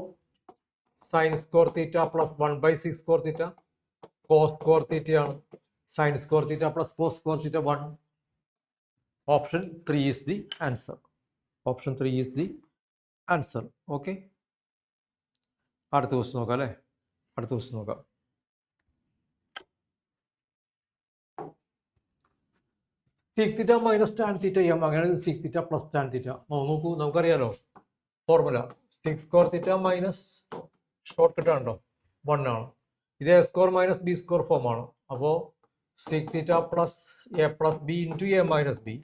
S1: sine square theta plus 1/6 square theta cos square തീറ്റയാണ്. Sine square theta plus cos square theta 1. Option 3 is the answer. Option 3 is the answer. Okay. അടുത്ത question നോക്കാം അല്ലേ. അടുത്ത question നോക്കാം. Sec theta minus tan theta M, അങ്ങനെയാണെങ്കിൽ sec theta plus tan theta. നോക്കൂ, നമുക്കറിയാലോ formula. Sec square theta minus shortcut ആണല്ലോ 1 ആണ്. ഇത് A square minus B square form ആണ്. അപ്പോൾ sec theta plus A plus B into A minus B.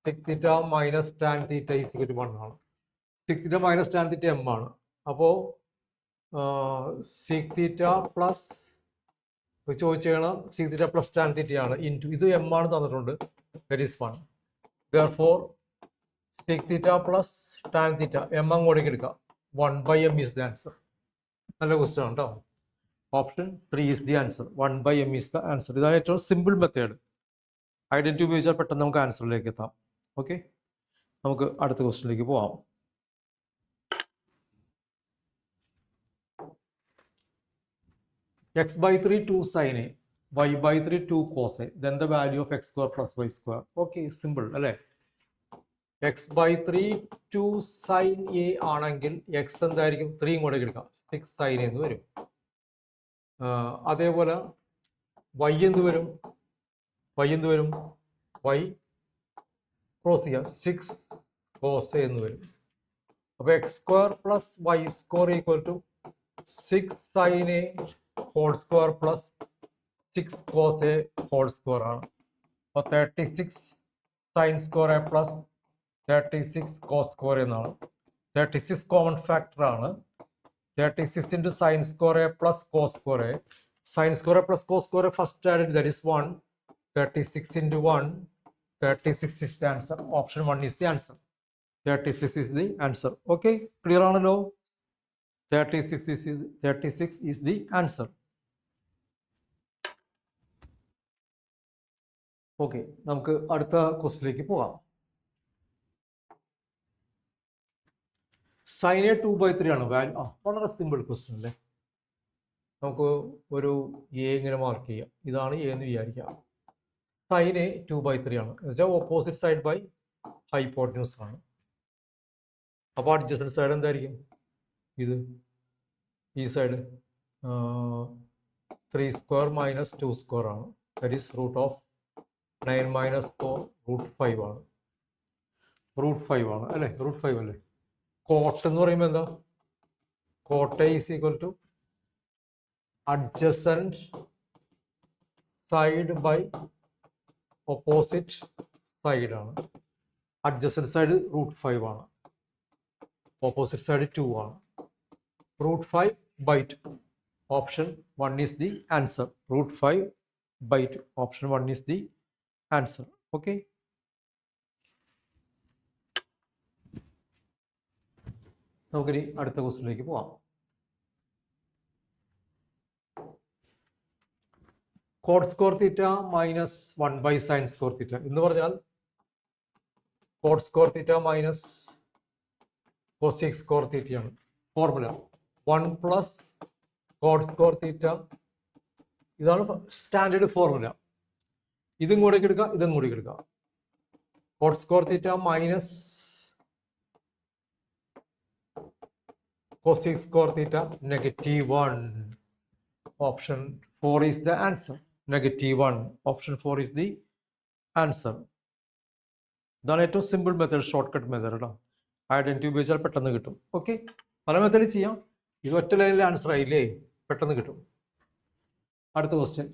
S1: Sec theta minus tan theta is equal to 1 ആണ്. Sec theta minus tan theta M ആണ്. അപ്പോൾ sec theta plus ചോദിച്ചു കഴിഞ്ഞാൽ സിക് theta plus tan തീറ്റ ആണ് into ഇത് M ആണ് തന്നിട്ടുണ്ട്. That is 1. therefore sec theta plus tan theta m അങ്ങോട്ടേക്ക് എടുക്കാം. 1/m is the answer. നല്ല ക്വസ്റ്റ്യൻ ആണ് കേട്ടോ. Option 3 is the answer. 1/m is the answer. ഇതാണ് ഏറ്റവും സിമ്പിൾ മെത്തേഡ്. ഐഡന്റിറ്റി ഉപയോഗിച്ചാൽ പെട്ടെന്ന് നമുക്ക് ആൻസറിലേക്ക് എത്താം. ഓക്കെ, നമുക്ക് അടുത്ത ക്വസ്റ്റ്യനിലേക്ക് പോവാം. x/3 2 sin a, y/3 2 cos a, then the value of x square plus y square. Okay, simple അല്ലേ? x/3 2 sin a ആണെങ്കിൽ x എന്തായിരിക്കും? 3 ഇങ്ങോട്ടേക്ക് എടുക്കാം, 6 sin a എന്ന് വരും. അതേപോലെ y എന്ത് വരും? y ക്രോസ് ചെയ്യുക, 6 cos a എന്ന് വരും. അപ്പോൾ x square plus y square equal to 6 sin a whole square plus 6 cos a whole square ആണ്. അപ്പോൾ 36 sin square a plus 36 cos square എന്നാണ്. 36 കോമൺ ഫാക്ടർ ആണ്. 36 into sin square a plus cos square a. Sin square a plus cos square a first added, that is 1. 36 into 1. 36 is the answer. Option 1 is the answer. 36 is the answer. Okay, clear ആണല്ലോ? 36 is the answer. Okay, നമുക്ക് അടുത്ത ക്വസ്റ്റ്യനിലേക്ക് പോകാം. Sine A 2/3 ആണ് value. വളരെ simple question അല്ലേ? നമുക്ക് ഒരു എ ഇങ്ങനെ മാർക്ക് ചെയ്യാം. ഇതാണ് എ എന്ന് വിചാരിക്കാം. സൈൻ എ 2/3 ആണ് എന്ന് വെച്ചാൽ ഓപ്പോസിറ്റ് സൈഡ് ബൈ ഹൈപ്പോട്ടന്യൂസ് ആണ്. അപ്പോൾ അഡ്ജസന്റ് സൈഡ് എന്തായിരിക്കും? ഇത് ഈ സൈഡ് 3 സ്ക്വയർ മൈനസ് 2 സ്ക്വയർ ആണ്. That is root of 9 minus 4 √5 ആണ്. √5 ആണ് അല്ലേ? √5 അല്ലേ? കോട്ട് എന്ന് പറയുമ്പോൾ എന്താ? Cot is equal to adjacent side by opposite side ആണ്. അഡ്ജസന്റ് സൈഡ് √5 ആണ്, ഓപ്പോസിറ്റ് സൈഡ് 2 ആണ്. √5/2. Option 1 is the answer. √5/2. Option 1 is the answer. Okay. നമുക്കിനി അടുത്ത ക്വസ്റ്റ്യനിലേക്ക് പോവാം. Cot square theta minus 1/sin square theta എന്ന് പറഞ്ഞാൽ cot square theta minus cosec square തീറ്റയാണ്. Formula 1 plus cot square theta. ഇതാണ് സ്റ്റാൻഡേർഡ് ഫോർമുല. ഇതും കൂടെ എടുക്കുക, ഇതും കൂടി എടുക്കുക. Coat square theta minus cosec square theta -1. Option 4 is the answer. -1. Option 4 is the answer. ഇതാണ് ഏറ്റവും simple method, short cut method കേട്ടോ. ഐഡന്റിറ്റി ഉപയോഗിച്ചാൽ പെട്ടെന്ന് കിട്ടും. ഓക്കെ, പല മെത്തേഡ് ചെയ്യാം. ഇത് ഒറ്റ ലൈനിൽ ആൻസർ ആയില്ലേ, പെട്ടെന്ന് കിട്ടും. അടുത്ത question.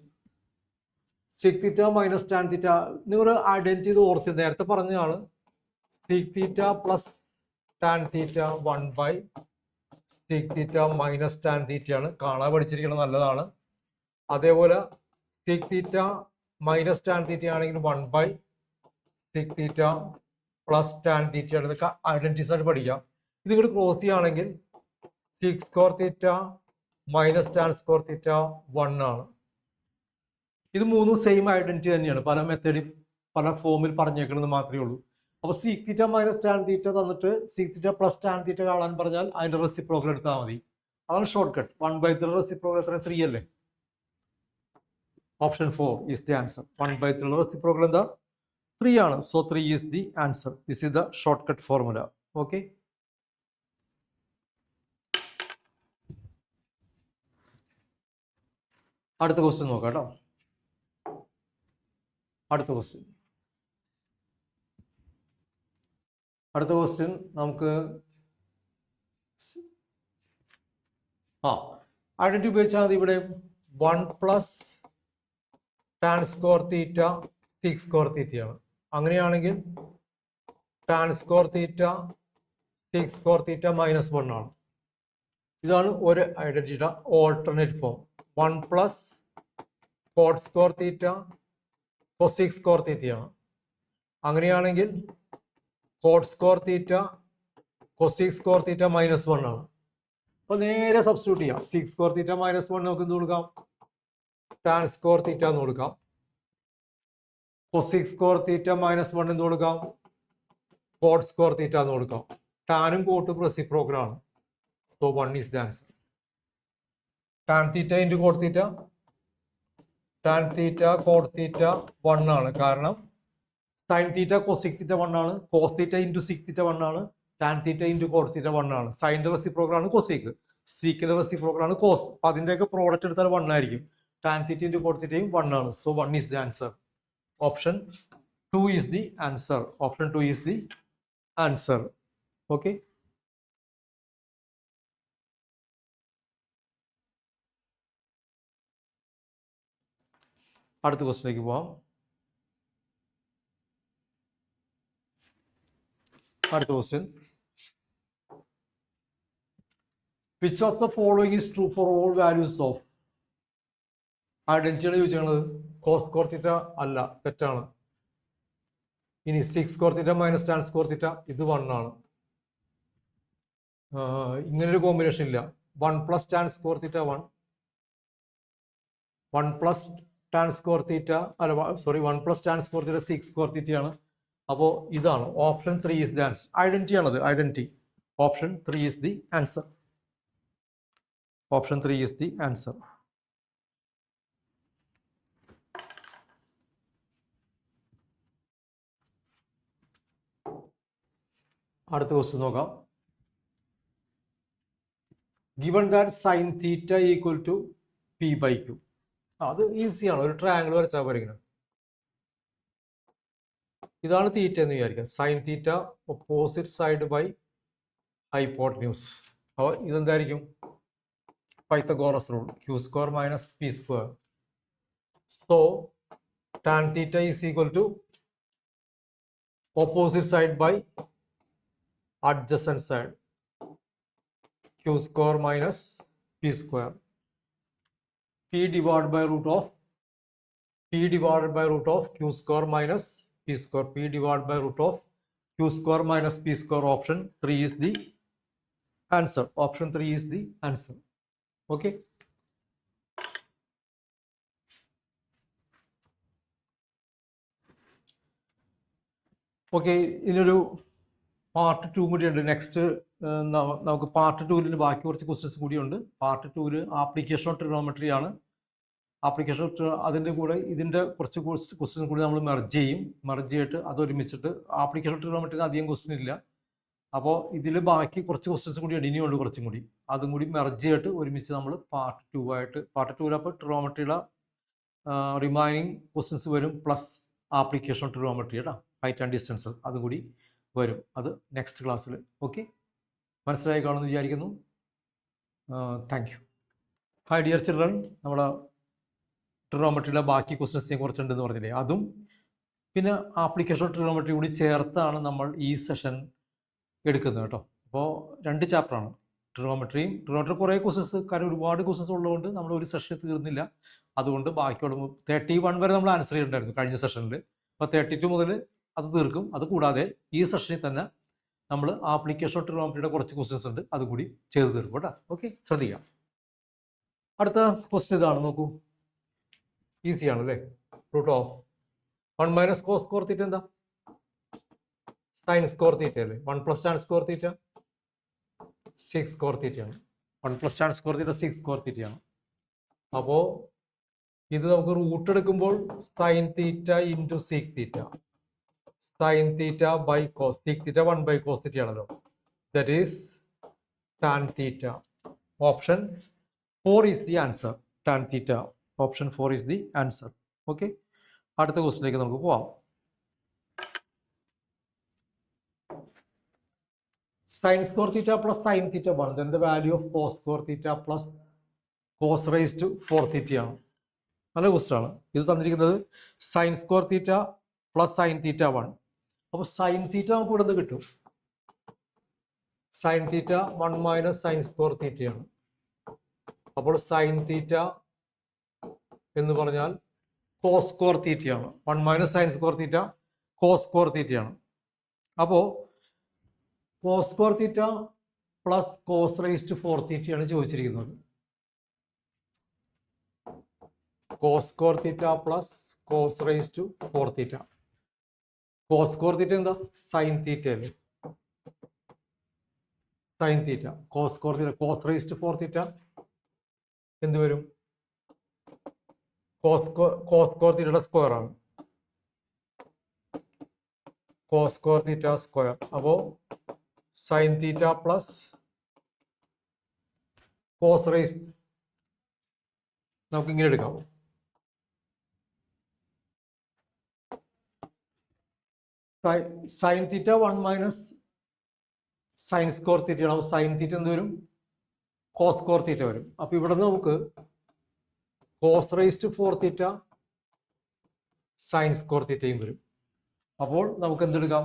S1: sec theta minus tan തീറ്റ. നിങ്ങൾ ഐഡന്റിറ്റി ഇത് ഓർത്തി നേരത്തെ പറഞ്ഞാണ്. sec theta പ്ലസ് ടാൻ തീറ്റ 1/sec theta മൈനസ് ടാൻ തീറ്റ ആണ്. കാണാൻ പഠിച്ചിരിക്കണം, നല്ലതാണ്. അതേപോലെ sec theta മൈനസ് ടാൻ തീറ്റ ആണെങ്കിൽ 1/sec theta പ്ലസ് ടാൻ തീറ്റ ആണ്. ഇതൊക്കെ ഐഡന്റിറ്റീസ് ആയിട്ട് പഠിക്കാം. ഇത് ഇങ്ങോട്ട് ക്രോസ് ചെയ്യുകയാണെങ്കിൽ sec square theta minus tan square theta 1 ആണ്. ഇത് മൂന്നും സെയിം ഐഡന്റിറ്റി തന്നെയാണ്. പല മെത്തേഡിൽ പല ഫോമിൽ പറഞ്ഞേക്കണമെന്ന് മാത്രമേ ഉള്ളൂ. അപ്പോൾ sec theta മൈനസ് ടാൻ തീറ്റ തന്നിട്ട് sec theta പ്ലസ് ടാൻ തീറ്റ കാണാൻ പറഞ്ഞാൽ അതിന്റെ റെസിപ്രോക്കൽ എടുത്താൽ മതി. അതാണ് ഷോർട്ട് കട്ട്. 1/3 റെസിപ്രോക്കൽ എത്ര? 3 അല്ലേ? Option 4 is the answer. 1/3 reciprocal എന്താ? 3 ആണ്. So 3 is the answer. This is the short cut formula. Okay, അടുത്ത ക്വസ്റ്റ്യൻ നോക്കാം കേട്ടോ. അടുത്ത ക്വസ്റ്റ്യൻ. അടുത്ത ക്വസ്റ്റ്യൻ നമുക്ക് ഐഡന്റിറ്റി ഉപയോഗിച്ചാൽ മതി. ഇവിടെ 1 plus tan square theta sec square തീറ്റയാണ്. അങ്ങനെയാണെങ്കിൽ tan square theta sec square theta -1 ആണ്. ഇതാണ് ഒരു ഐഡന്റിറ്റിയുടെ alternate form. 1 plus cot square theta cosec square തീറ്റയാണ്. അങ്ങനെയാണെങ്കിൽ cot square theta cosec square theta -1 ആണ്. അപ്പൊ നേരെ സബ്സ്റ്റിറ്റ്യൂട്ട് ചെയ്യാം. സിക്സ് സ്ക്വയർ തീറ്റ -1 നമുക്ക് എന്ത് കൊടുക്കാം? ടാൻ സ്ക്വയർ തീറ്റ എന്ന് കൊടുക്കാം. കൊസിക് സ്ക്വയർ തീറ്റ -1 എന്ന് കൊടുക്കാം. കോട്ട് സ്ക്വയർ തീറ്റ എന്ന് കൊടുക്കാം. ടാനും കോട്ടും റെസിപ്രോക്കൽ ആണ്. So 1 is the answer. Tan theta into coat theta, tan theta coat തീറ്റ 1 ആണ്. കാരണം സൈൻ തീറ്റ കൊസിക് തീറ്റ 1 ആണ്. കോസ് തീറ്റ ഇൻറ്റു സിക് തീറ്റ 1 ആണ്. ടാൻ തീറ്റ ഇൻറ്റു കോട്ട് തീറ്റ 1 ആണ്. സൈൻ്റെ റെസിപ്രോക്കൽ ആണ് കൊസിക്, സീക്കിന്റെ റെസിപ്രോക്കൽ ആണ് കോസ്. അപ്പൊ അതിന്റെയൊക്കെ പ്രോഡക്റ്റ് എടുത്താൽ 1 ആയിരിക്കും. ടാൻ തീറ്റ ഇൻറ്റു കോട്ട് തീറ്റയും 1 ആണ്. So 1 is the answer. Option 2 is the answer. Option 2 is the answer. Okay. അടുത്ത ക്വസ്റ്റിലേക്ക് പോവാം. അടുത്ത question, which of the following is true for all values of? ഐഡന്റിറ്റിയാണ് ചോദിച്ചത്. കോസ് സ്ക്വയർ തീറ്റ അല്ല, തെറ്റാണ്. ഇനി sec square theta minus tan square theta, ഇത് 1 ആണ്. ഇങ്ങനൊരു കോമ്പിനേഷൻ ഇല്ല. 1 plus tan square theta 1 plus tan square theta അല്ല, sorry, 1 plus tan square theta sec square തീറ്റയാണ്. അപ്പോൾ ഇതാണ് option 3 is the answer. Identity ആണത്, identity. Option 3 is the answer. Option 3 is the answer. അടുത്ത ക്വസ്റ്റ്യൻ നോക്കാം. Given that sine theta equal to p/q. അത് ഈസിയാണ്. ഒരു ട്രയാങ്കിൾ വരച്ചാൽ വരയ്ക്കണം. ഇതാണ് തീറ്റ എന്ന് വിചാരിക്കാം. Sine theta opposite side by hypotenuse. അപ്പോൾ ഇതെന്തായിരിക്കും? Pythagoras rule, q square minus p square. So tan theta is equal to opposite side by adjacent side, q square minus p square. p divided by root of q square minus p square. p divided by root of q square minus p square. Option 3 is the answer. Option 3 is the answer. Okay. Okay, ഇനൊരു part 2 കൂടിയുണ്ട്. Next നമുക്ക് part 2 ബാക്കി കുറച്ച് questions കൂടിയുണ്ട്. Part 2 application of trigonometry ആണ്. Application അതിൻ്റെ കൂടെ ഇതിൻ്റെ കുറച്ച് ക്വസ്റ്റ്യൻ കൂടി നമ്മൾ മെർജ് ചെയ്തിട്ട് അത് ഒരുമിച്ചിട്ട്, ആപ്ലിക്കേഷൻ ഓഫ് ട്രിഗണോമെട്രിന് അധികം ക്വസ്റ്റ്യൻ ഇല്ല. അപ്പോൾ ഇതിൽ ബാക്കി കുറച്ച് ക്വസ്റ്റ്യൻസ് കൂടി ഇനിയുണ്ട്, കുറച്ചും കൂടി. അതും കൂടി മെർജ് ചെയ്തിട്ട് ഒരുമിച്ച് നമ്മൾ പാർട്ട് 2 ആയിട്ട്, പാർട്ട് 2 അപ്പോൾ ട്രിഗണോമെട്രിയുടെ റിമൈനിങ് ക്വസ്റ്റ്യൻസ് വരും, പ്ലസ് ആപ്ലിക്കേഷൻ ഓഫ് ട്രിഗണോമെട്രി കേട്ടോ, ഹൈറ്റ് ആൻഡ് ഡിസ്റ്റൻസ് അതും കൂടി വരും. അത് നെക്സ്റ്റ് ക്ലാസ്സിൽ. ഓക്കെ, മനസ്സിലായി കാണുമെന്ന് വിചാരിക്കുന്നു. Thank you. Hi dear children, നമ്മുടെ ട്രിഗണോമെട്രിയുടെ ബാക്കി ക്വസ്റ്റ്യൻസിനെ കുറിച്ചുണ്ടെന്ന് പറഞ്ഞില്ലേ, അതും പിന്നെ ആപ്ലിക്കേഷൻ ഓഫ് ട്രിഗണോമെട്രി കൂടി ചേർത്താണ് നമ്മൾ ഈ സെഷൻ എടുക്കുന്നത് കേട്ടോ. അപ്പോൾ 2 ചാപ്റ്ററാണ് ട്രിഗണോമെട്രി കുറേ ക്വസ്റ്റ്യൻസ്, കാരണം ഒരുപാട് ക്വസ്റ്റ്യൻസ് ഉള്ളതുകൊണ്ട് നമ്മൾ ഒരു സെഷൻ തീർന്നില്ല. അതുകൊണ്ട് ബാക്കിയുള്ള 31 വരെ നമ്മൾ ആൻസർ ചെയ്തിട്ടുണ്ടായിരുന്നു കഴിഞ്ഞ സെഷനിൽ. അപ്പോൾ 32 മുതൽ അത് തീർക്കും. അത് കൂടാതെ ഈ സെഷനിൽ തന്നെ നമ്മൾ ആപ്ലിക്കേഷൻ ഓഫ് ട്രിഗണോമെട്രിയുടെ കുറച്ച് ക്വസ്റ്റ്യൻസ് ഉണ്ട്, അതുകൂടി ചെയ്ത് തീർക്കും കേട്ടോ. ഓക്കെ, ശ്രദ്ധിക്കാം. അടുത്ത ക്വസ്റ്റ്യൻ ഇതാണ്, നോക്കൂ. ഈസിയാണ് അല്ലേ? Root of 1 minus cos square theta എന്താ? സൈൻ സ്ക്വയർ തീറ്റ അല്ലേ? 1 plus tan square theta 6 square തീറ്റയാണ്. 1 plus tan square theta 6 square തീറ്റയാണ്. അപ്പോൾ ഇത് നമുക്ക് റൂട്ട് എടുക്കുമ്പോൾ sine theta into sec theta, sine theta by cos, sec theta 1 by cos theta ആണല്ലോ. That is tan theta. Option 4 is the answer. Tan theta. Option 4 is the answer. Okay, അടുത്ത ക്വസ്റ്റിലേക്ക് നമുക്ക് പോവാം. Sine square theta plus sine theta 1, then the value of cos square theta plus cos raise to 4 തീറ്റയാണ്. നല്ല question ആണ്. ഇത് തന്നിരിക്കുന്നത് sine square theta plus sine theta 1. അപ്പോൾ സൈൻ തീറ്റ നമുക്ക് ഇവിടെ നിന്ന് കിട്ടും. Sine theta 1 minus sine square തീറ്റയാണ്. അപ്പോൾ സൈൻ തീറ്റ എന്ന് പറഞ്ഞാൽ കോസ് സ്ക്വയർ തീറ്റയാണ്. 1 minus sine square theta cos square തീറ്റയാണ്. അപ്പോൾ cos square theta plus cos raise to 4 തീറ്റയാണ് ചോദിച്ചിരിക്കുന്നത്. Cos square theta plus cos raise to 4 theta. Cos square theta എന്താ? സൈൻ തീറ്റ അല്ലേ? Sine theta. Cos square theta cos raise to 4 theta എന്ത് വരും? Cos square തീറ്റയുടെ square ആണ്. Cos square theta square. അപ്പോൾ sine theta plus cos raise നമുക്ക് ഇങ്ങനെ എടുക്കാം. Sine theta 1 minus sine square തീറ്റയാണ്. അപ്പോൾ സൈൻ തീറ്റ എന്ത് വരും? കോസ് സ്ക്വയർ തീറ്റ വരും. അപ്പൊ ഇവിടെ നിന്ന് നമുക്ക് cos raise to 4 theta sine square തീറ്റയും വരും. അപ്പോൾ നമുക്ക് എന്തെടുക്കാം?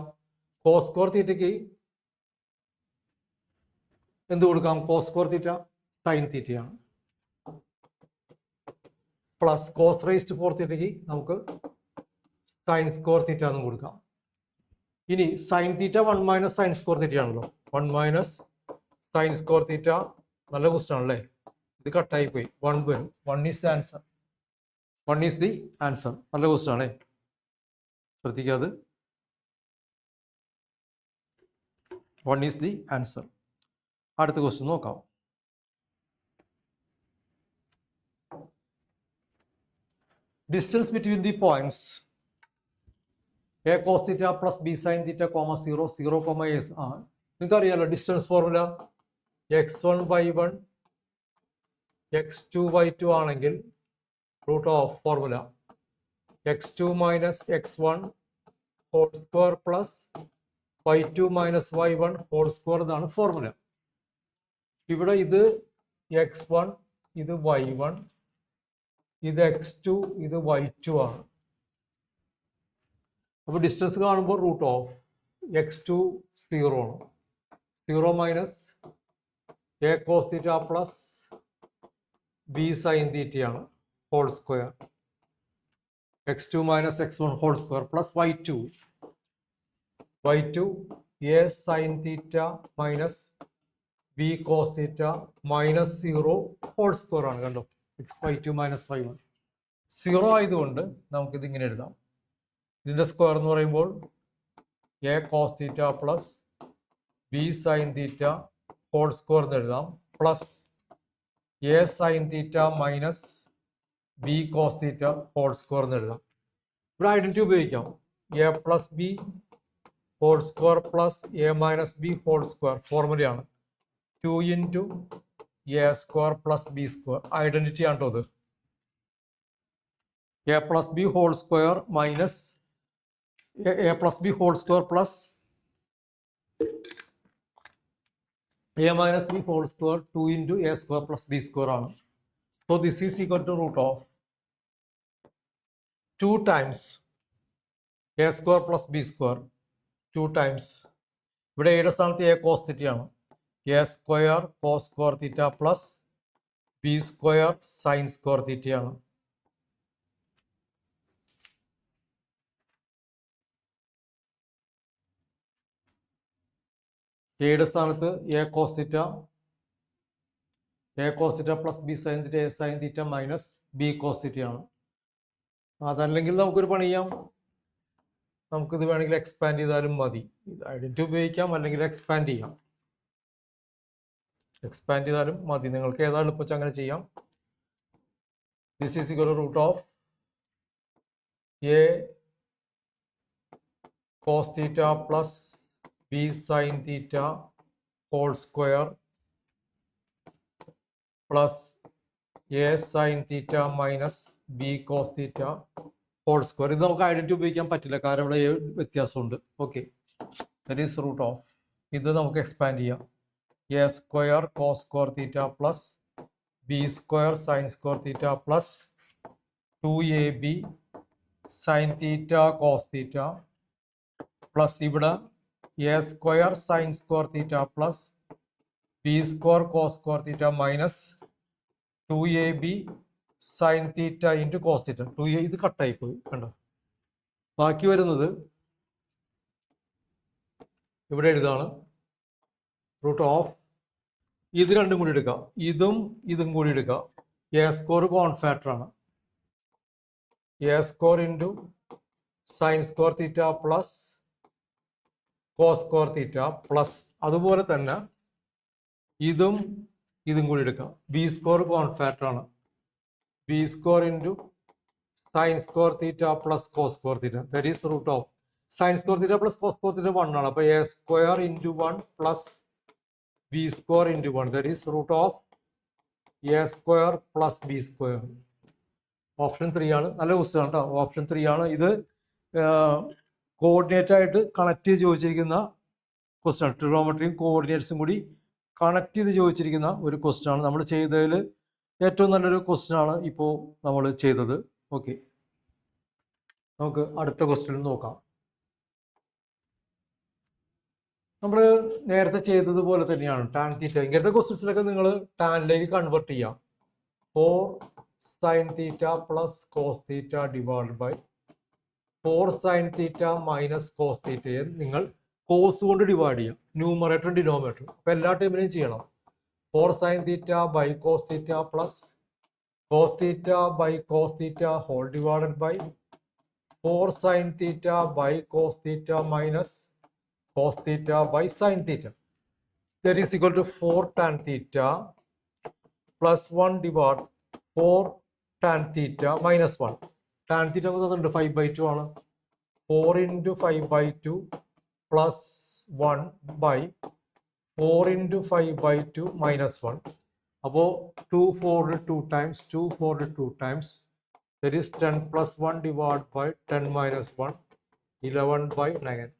S1: കോസ് സ്ക്വയർ തീറ്റയ്ക്ക് എന്ത് കൊടുക്കാം? കോസ് സ്ക്വയർ തീറ്റ സൈൻ തീറ്റയാണ്. പ്ലസ് കോസ് റൈസ് ടു 4 തീറ്റയ്ക്ക് നമുക്ക് സൈൻ സ്ക്വയർ തീറ്റ എന്ന് കൊടുക്കാം. ഇനി sign theta 1 minus sine square തീറ്റ ആണല്ലോ. 1 മൈനസ് സൈൻ സ്ക്വയർ തീറ്റ നല്ല ക്വസ്റ്റ്യൻ ആണല്ലേ? ഇത് കട്ടായി പോയി. 1 വരും. 1 is the answer. 1 is the answer. നല്ല ക്വസ്റ്റ്യൻ ആണേ, ശ്രദ്ധിക്കാതെ. 1 ഈസ് ദി ആൻസർ. അടുത്ത ക്വസ്റ്റ്യൻ നോക്കാം. Distance between the points A cos theta plus B sine theta comma 0 0 comma S. നിങ്ങൾക്ക് അറിയാലോ ഡിസ്റ്റൻസ് ഫോർമുല. x1/1 x2/2 ആണെങ്കിൽ root of formula x2 minus x1 whole square plus y2 minus y1 whole square എന്നാണ് formula. ഇവിടെ ഇത് x1, ഇത് y1, ഇത് x2, ഇത് y2 ആണ്. അപ്പോൾ ഡിസ്റ്റൻസ് കാണുമ്പോൾ റൂട്ട് ഓഫ് x2 0 ആണ്. 0 minus A cos theta plus B sine തീറ്റയാണ് whole square. x2 minus x1 whole square plus y2 A sine theta minus B cos theta minus 0 whole square ആണ്. കണ്ടോ? y2 minus y1 0 ആയതുകൊണ്ട് നമുക്കിത് ഇങ്ങനെ എഴുതാം. ഇതിന്റെ square എന്ന് പറയുമ്പോൾ A cos theta plus B sine theta whole square എന്ന് എഴുതാം. Plus A sine theta minus B cos theta whole square എന്ന് എഴുതാം. ഇവിടെ ഐഡന്റിറ്റി ഉപയോഗിക്കാം. A plus B whole square plus A minus B whole square ഫോർമുലയാണ്. 2 into A square plus B square. Identity ആണ് കേട്ടോ ഇത്. A plus B whole square minus A plus B whole square plus A minus B whole square 2 into A square plus B square ആണ്. So this is equal to root of 2 times A square plus B square 2 times. ഇവിടെ എയുടെ സ്ഥാനത്ത് A cos തീറ്റയാണ്. A square cos square theta plus B square sine square തീറ്റയാണ്. എയുടെ സ്ഥാനത്ത് A cos theta plus B sine theta A sine theta minus B cos തീറ്റയാണ്. അതല്ലെങ്കിൽ നമുക്കൊരു പണി ചെയ്യാം. നമുക്കിത് വേണമെങ്കിൽ എക്സ്പാൻഡ് ചെയ്താലും മതി. ഐഡന്റിറ്റി ഉപയോഗിക്കാം, അല്ലെങ്കിൽ എക്സ്പാൻഡ് ചെയ്യാം. എക്സ്പാൻഡ് ചെയ്താലും മതി. നിങ്ങൾക്ക് ഏതാ എളുപ്പം അങ്ങനെ ചെയ്യാം. This is equal to root of A cos theta plus B sine theta whole square plus A sine theta minus B cos theta whole square. ഇത് നമുക്ക് ഐഡന്റിറ്റി ഉപയോഗിക്കാൻ പറ്റില്ല, കാരണം ഇവിടെ വ്യത്യാസമുണ്ട്. Okay, that is root of ഇത് നമുക്ക് expand ചെയ്യാം. A square cos square theta plus B square sine square theta plus 2ab sine theta cos theta plus ഇവിടെ A square sine square theta plus B square cos square theta minus 2ab sine theta into cos theta. ഇത് കട്ടായി പോയി കണ്ടോ. ബാക്കി വരുന്നത് ഇവിടെ എഴുതാണ് root of ഇത് രണ്ടും കൂടി എടുക്കാം, ഇതും കൂടി എടുക്കാം. എ സ്ക്വയർ കോമൺ ഫാക്ടർ ആണ്. A square into sine square theta plus cos square theta plus അതുപോലെ തന്നെ ഇതും കൂടി എടുക്കാം. ബി സ്ക്വയർ കോമൺ ഫാക്ടർ ആണ്. B square into sine square theta plus cos square theta that is root of sine square theta plus cos square theta 1 ആണ്. അപ്പോൾ A square into 1 plus B square into 1 that is root of A square plus B square. Option 3 ആണ്. നല്ല question ആണ് കേട്ടോ. Option 3 ആണ്. ഇത് coordinate ആയിട്ട് connect ചെയ്ത് ചോദിച്ചിരിക്കുന്ന ക്വസ്റ്റ്യൻ ആണ്. ട്രിഗണോമെട്രിയും കോർഡിനേറ്റ്സും കൂടി കണക്ട് ചെയ്ത് ചോദിച്ചിരിക്കുന്ന ഒരു ക്വസ്റ്റ്യൻ ആണ്. നമ്മൾ ചെയ്തതിൽ ഏറ്റവും നല്ലൊരു ക്വസ്റ്റ്യൻ ആണ് ഇപ്പോൾ നമ്മൾ ചെയ്തത്. ഓക്കെ, നമുക്ക് അടുത്ത ക്വസ്റ്റ്യൻ നോക്കാം. നമ്മൾ നേരത്തെ ചെയ്തതുപോലെ തന്നെയാണ് ടാൻ തീറ്റ. ഇങ്ങനത്തെ ക്വസ്റ്റ്യൻസിലൊക്കെ നിങ്ങൾ ടാനിലേക്ക് കൺവേർട്ട് ചെയ്യാം. 4 sine theta plus cos theta divide by 4 sine theta minus cos തീറ്റയെ നിങ്ങൾ കോസ് കൊണ്ട് ഡിവൈഡ് ചെയ്യാം, ന്യൂമറേറ്ററും ഡിനോമിനേറ്ററും. അപ്പോൾ എല്ലാ ടൈമിലും ചെയ്യണം. 4 sine theta by cos theta plus cos theta by cos theta whole divided by 4 sine theta by cos theta minus cos theta by sin theta. That is equal to 4 tan theta plus 1 divided 4 tan theta minus 1. Tan theta was 5/2 ആണ്. 4 into 5/2 plus 1 by 4 into 5/2 minus 1. അപ്പോൾ 2 4 2 times 2 4 2 times that is 10 plus 1 divided by 10 minus 1 11/9.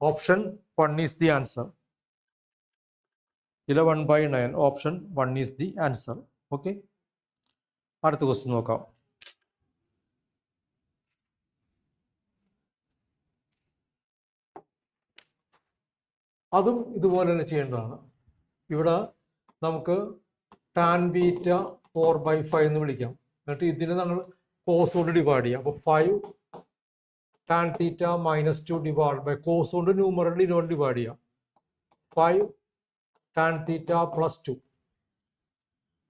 S1: Option 1 is the answer. 11/9. Option 1 is the answer. Okay. അടുത്ത question നോക്കാം. അതും ഇതുപോലെ തന്നെ ചെയ്യേണ്ടതാണ്. ഇവിടെ നമുക്ക് ടാൻ ബീറ്റ 4/5 എന്ന് വിളിക്കാം. എന്നിട്ട് ഇതിനെ നമ്മൾ കോസ് കൊണ്ട് ഡിവൈഡ് ചെയ്യാം. അപ്പോൾ 5 tan theta minus 2 divided by cos കൊണ്ട് ന്യൂമറേറ്റർ ഇനോട് ഡിവൈഡ് ചെയ്യാം. 5 tan theta plus 2.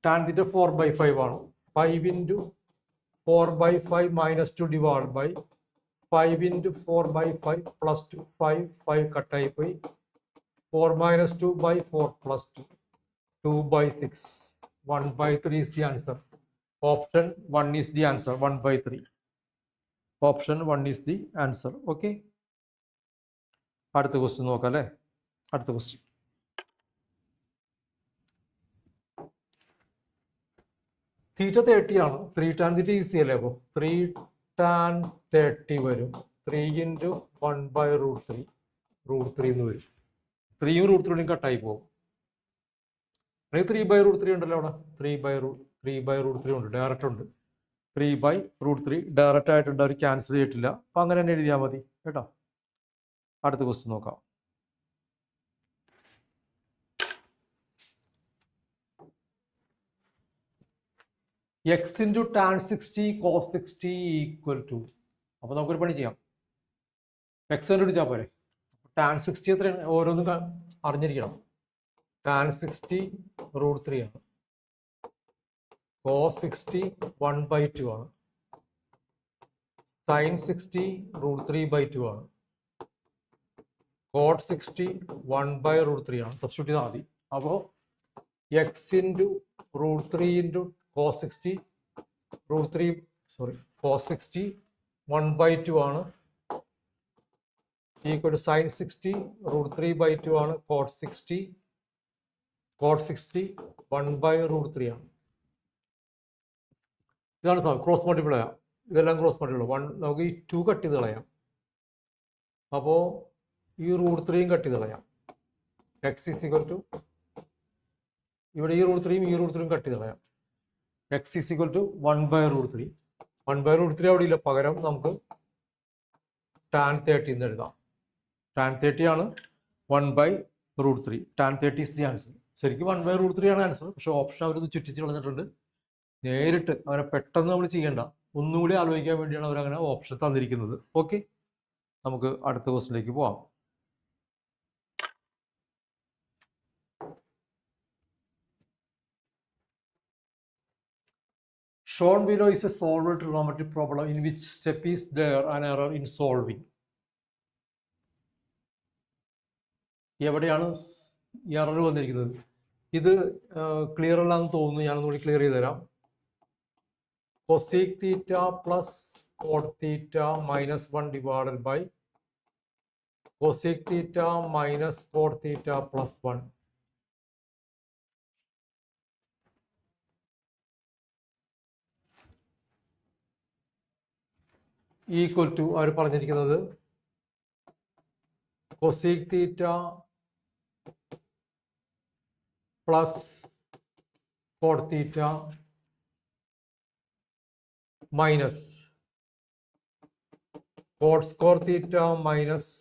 S1: tan theta 4/5 ആണ്. 5 into 4/5 minus 2 divided by 5 into 4/5 plus 2. 5 കട്ടായി പോയി. 4 minus 2 by 4 plus 2. 2/6. 1/3 is the answer. Option 1 is the answer. 1/3. Option 1 is the answer. Okay. അടുത്ത question നോക്കാം അല്ലേ. അടുത്ത question തീറ്റ 30 ആണ്. 3 tan തീറ്റ easy അല്ലേ. അപ്പോൾ 3 tan 30 വരും. 3 into 1/√3 √3 എന്ന് വരും. 3 √3 കട്ടായി പോകും. 3/√3 ഉണ്ടല്ലോ അവിടെ. 3/√3 ഉണ്ട്, ഡയറക്റ്റ് ഉണ്ട്. 3/√3 ഡയറക്റ്റ് ആയിട്ടുണ്ട്, അവർ ക്യാൻസൽ ചെയ്തിട്ടില്ല. അപ്പം അങ്ങനെ തന്നെ എഴുതിയാൽ മതി കേട്ടോ. അടുത്ത ക്വസ്റ്റ്യൻ നോക്കാം. x into tan 60 cos 60 equal to. അപ്പോൾ നമുക്കൊരു പണി ചെയ്യാം. x കണ്ടുപിടിച്ചാൽ പോരെ. tan 60 എത്രയാണ് ഓരോന്നും അറിഞ്ഞിരിക്കണം. tan 60 √3 ആണ്. cos 60 1/2 ആണ്. sin 60 √3/2 ആണ്. cot 60 1/√3 ആണ്. സബ്സ്റ്റിറ്റ്യൂട്ട് ചെയ്താൽ മതി. അപ്പോൾ x into √3 into cos 60 cos 60 1/2 ആണ്. ഈക്വൽ ടു sin 60 √3/2 ആണ്. cot 60 1/√3 ആണ്. ഇതാണ് ക്രോസ് മൾട്ടിപ്പിൾ ചെയ്യാം. ഇതെല്ലാം ക്രോസ് മൾട്ടിപ്പിൾ. നമുക്ക് ഈ 2 കട്ട് ചെയ്ത് കളയാം. അപ്പോൾ ഈ √3 കട്ട് ചെയ്ത് കളയാം. എക്സ് ഈസ് ഈക്വൽ ടു, ഇവിടെ ഈ റൂട്ട് ത്രീയും ഈ റൂട്ട് ത്രീയും കട്ട് ചെയ്ത് കളയാം. X is equal to 1/√3. 1/√3 അവിടെ ഇല്ല, പകരം നമുക്ക് tan 30 എന്ന് എഴുതാം. tan 30 ആണ് 1/√3. tan 30 is the answer. ശരിക്കും 1/√3 ആണ് ആൻസർ, പക്ഷെ ഓപ്ഷൻ അവരത് ചുറ്റിച്ച് കളഞ്ഞിട്ടുണ്ട്. നേരിട്ട് അവരെ പെട്ടെന്ന് നമ്മൾ ചെയ്യേണ്ട, ഒന്നുകൂടി ആലോചിക്കാൻ വേണ്ടിയാണ് അവരങ്ങനെ ഓപ്ഷൻ തന്നിരിക്കുന്നത്. ഓക്കെ, നമുക്ക് അടുത്ത ക്വസ്റ്റിലേക്ക് പോവാം. Shown below is a solved trigonometric problem in which step is there an error in solving. എവിടെയാണ് എറർ വന്നിരിക്കുന്നത്? ഇത് ക്ലിയർ അല്ലാന്ന് തോന്നുന്നു, ഞാനൊന്നുകൂടി ക്ലിയർ ചെയ്ത് തരാം. Cosec theta plus cot theta minus 1 divided by cosec theta minus cot theta plus 1 equal to, അവർ പറഞ്ഞിരിക്കുന്നത് cosec theta plus cot theta minus cot square theta minus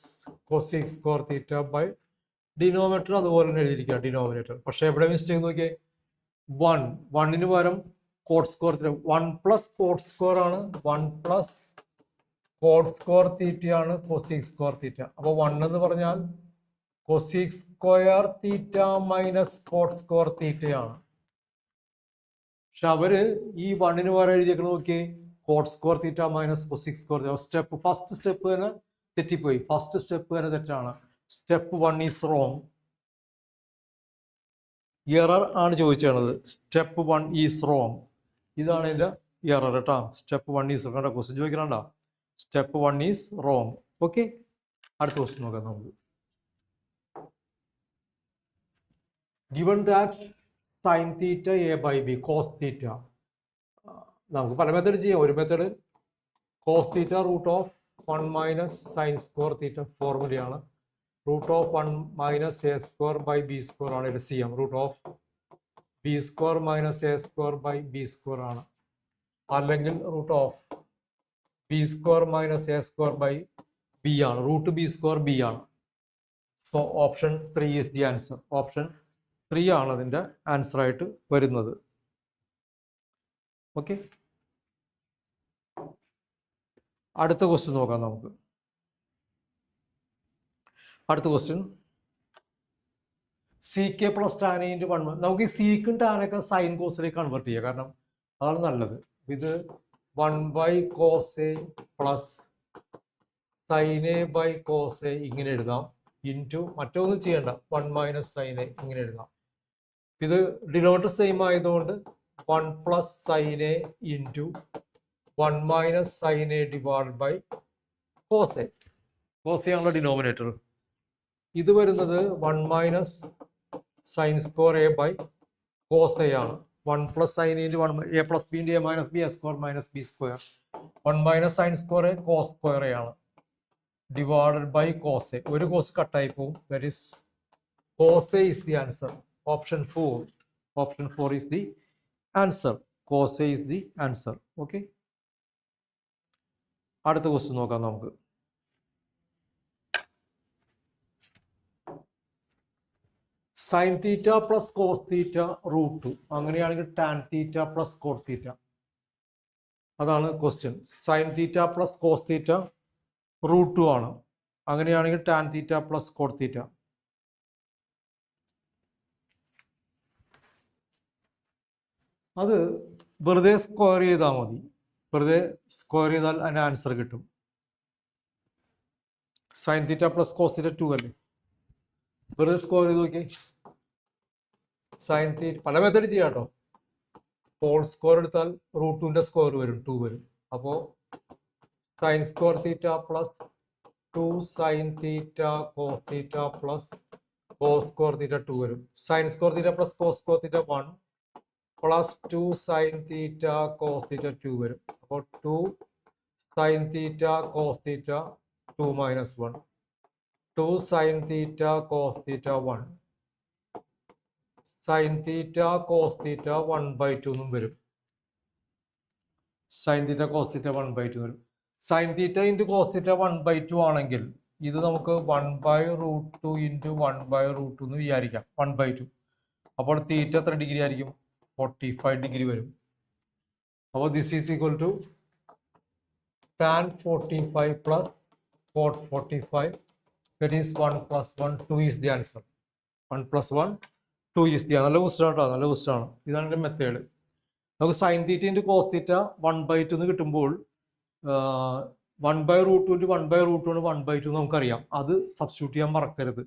S1: cosec square theta by denominator അതുപോലെ തന്നെ എഴുതിയിരിക്കുക denominator. പക്ഷെ എവിടെ mistake നോക്കിയേ, 1 പകരം coat square theta, 1 plus cot square ആണ്, 1 plus cot square theta ആണ് കൊസീക് സ്ക്വയർ തീറ്റ. അപ്പൊ 1 എന്ന് പറഞ്ഞാൽ cosec square theta minus cot square തീറ്റയാണ്. പക്ഷെ അവര് ഈ 1 പകരം എഴുതിയേക്കുന്നത് നോക്കിയേ, coat square theta minus cosec square തീറ്റ. ഫസ്റ്റ് സ്റ്റെപ്പ് തന്നെ തെറ്റിപ്പോയി, ഫസ്റ്റ് സ്റ്റെപ്പ് തന്നെ തെറ്റാണ്. Step 1 is wrong. എറർ ആണ് ചോദിച്ചത്. സ്റ്റെപ്പ് 1 ഈസ് റോങ്, ഇതാണ് ഇതിന്റെ എറർ കേട്ടോ. Step 1 is wrong. ക്വസ്റ്റ്യൻ ചോദിക്കണ്ട. Step 1 is wrong. ഓക്കെ, അടുത്ത ക്വസ്റ്റ്യൻ നോക്കാം നമുക്ക്. Given that sin theta a by b cos theta, നമുക്ക് പല മെത്തേഡ് ചെയ്യാം. ഒരു method cos theta root of 1 minus sin square theta ഫോർമുലയാണ്. root of 1 minus a square by b square ആണ് ഇത് ചെയ്യാം. root of b square minus a square by b square ആണ്. അല്ലെങ്കിൽ root of b square minus a square by b ആണ്. root b square b ആണ്. So option 3 is the answer. Option 3 ആണ് അതിന്റെ answer ആയിട്ട് വരുന്നത്. ഓക്കെ, അടുത്ത question നോക്കാം നമുക്ക്. അടുത്ത question, C K plus tan into 1. നമുക്ക് ഈ സീക്കും ടാനൊക്കെ സൈൻ കോസിലേക്ക് കൺവേർട്ട് ചെയ്യാം, കാരണം അതാണ് നല്ലത്. ഇത് 1/cos a plus sine A by cos A ഇങ്ങനെ എഴുതാം. ഇൻറ്റു മറ്റൊന്നും ചെയ്യണ്ട, 1 മൈനസ് സൈൻ എ ഇങ്ങനെ എഴുതാം. ഇത് ഡിനോമിനേറ്റർ സെയിം ആയതുകൊണ്ട് 1 plus sine A into 1 minus sine A divide by cos A. Cos A ആണല്ലോ ഡിനോമിനേറ്റർ. ഇത് വരുന്നത് 1 minus sine square A by cos A ആണ്. 1 plus sine into 1 A plus B into A minus B A square minus B square. 1 minus sine square A cos square A ആണ് divided by cos A. ഒരു cos കട്ടായി പോകും. That is cos A is the answer. Option 4. Option 4 is the answer. Cos A is the answer. Okay. അടുത്ത question നോക്കാം നമുക്ക്. Sine theta plus cos theta root 2. അങ്ങനെയാണെങ്കിൽ tan theta plus cot theta. അതാണ് question. Sine theta plus cos theta root 2 ആണ്. അങ്ങനെയാണെങ്കിൽ tan theta plus cot theta. അത് വെറുതെ square ചെയ്താൽ മതി. വെറുതെ സ്ക്വയർ ചെയ്താൽ അതിന്റെ ആൻസർ കിട്ടും. Sine theta plus cos theta 2 അല്ലേ? വെറുതെ സ്ക്വയർ ചെയ്ത് നോക്കിയേ. സൈൻ തീറ്റ പല മെത്തേഡ് ചെയ്യാം കേട്ടോ. ഹോൾ സ്ക്വയർ എടുത്താൽ റൂട്ട് 2ന്റെ സ്ക്വയർ വരും, 2 വരും. അപ്പോൾ sine square theta plus 2 sine theta cos theta plus cos square theta 2 വരും. Sine square theta plus cos square theta 1 plus 2 sine theta cos theta 2 വരും. അപ്പോൾ 2 sine theta cos theta 2 minus 1, 2 sine theta cos theta 1, sine theta cos theta 1/2 എന്നും വരും. Sine theta cos theta 1/2 വരും. Sine theta into cos theta 1/2 ആണെങ്കിൽ ഇത് നമുക്ക് 1/√2 into 1/√2 എന്ന് വിചാരിക്കാം. 1/2. അപ്പോൾ തീറ്റ എത്ര ഡിഗ്രി ആയിരിക്കും? 45 ഡിഗ്രി വരും. അപ്പോൾ this is equal to tan 45 plus cot 45. That is 1 plus 1, 2 is the answer. 1 plus 1, 2 is the answer. നല്ല ക്വസ്റ്റ്യൻ ആണ്, നല്ല ക്വസ്റ്റ്യൻ ആണ്. ഇതാണ് എൻ്റെ മെത്തേഡ്. നമുക്ക് sine theta into cos theta 1/2 എന്ന് കിട്ടുമ്പോൾ 1/√2 ഇൻറ്റു 1/√2 ആണ് 1/2 നമുക്കറിയാം. അത് സബ്സ്റ്റിറ്റ്യൂട്ട് ചെയ്യാൻ മറക്കരുത്.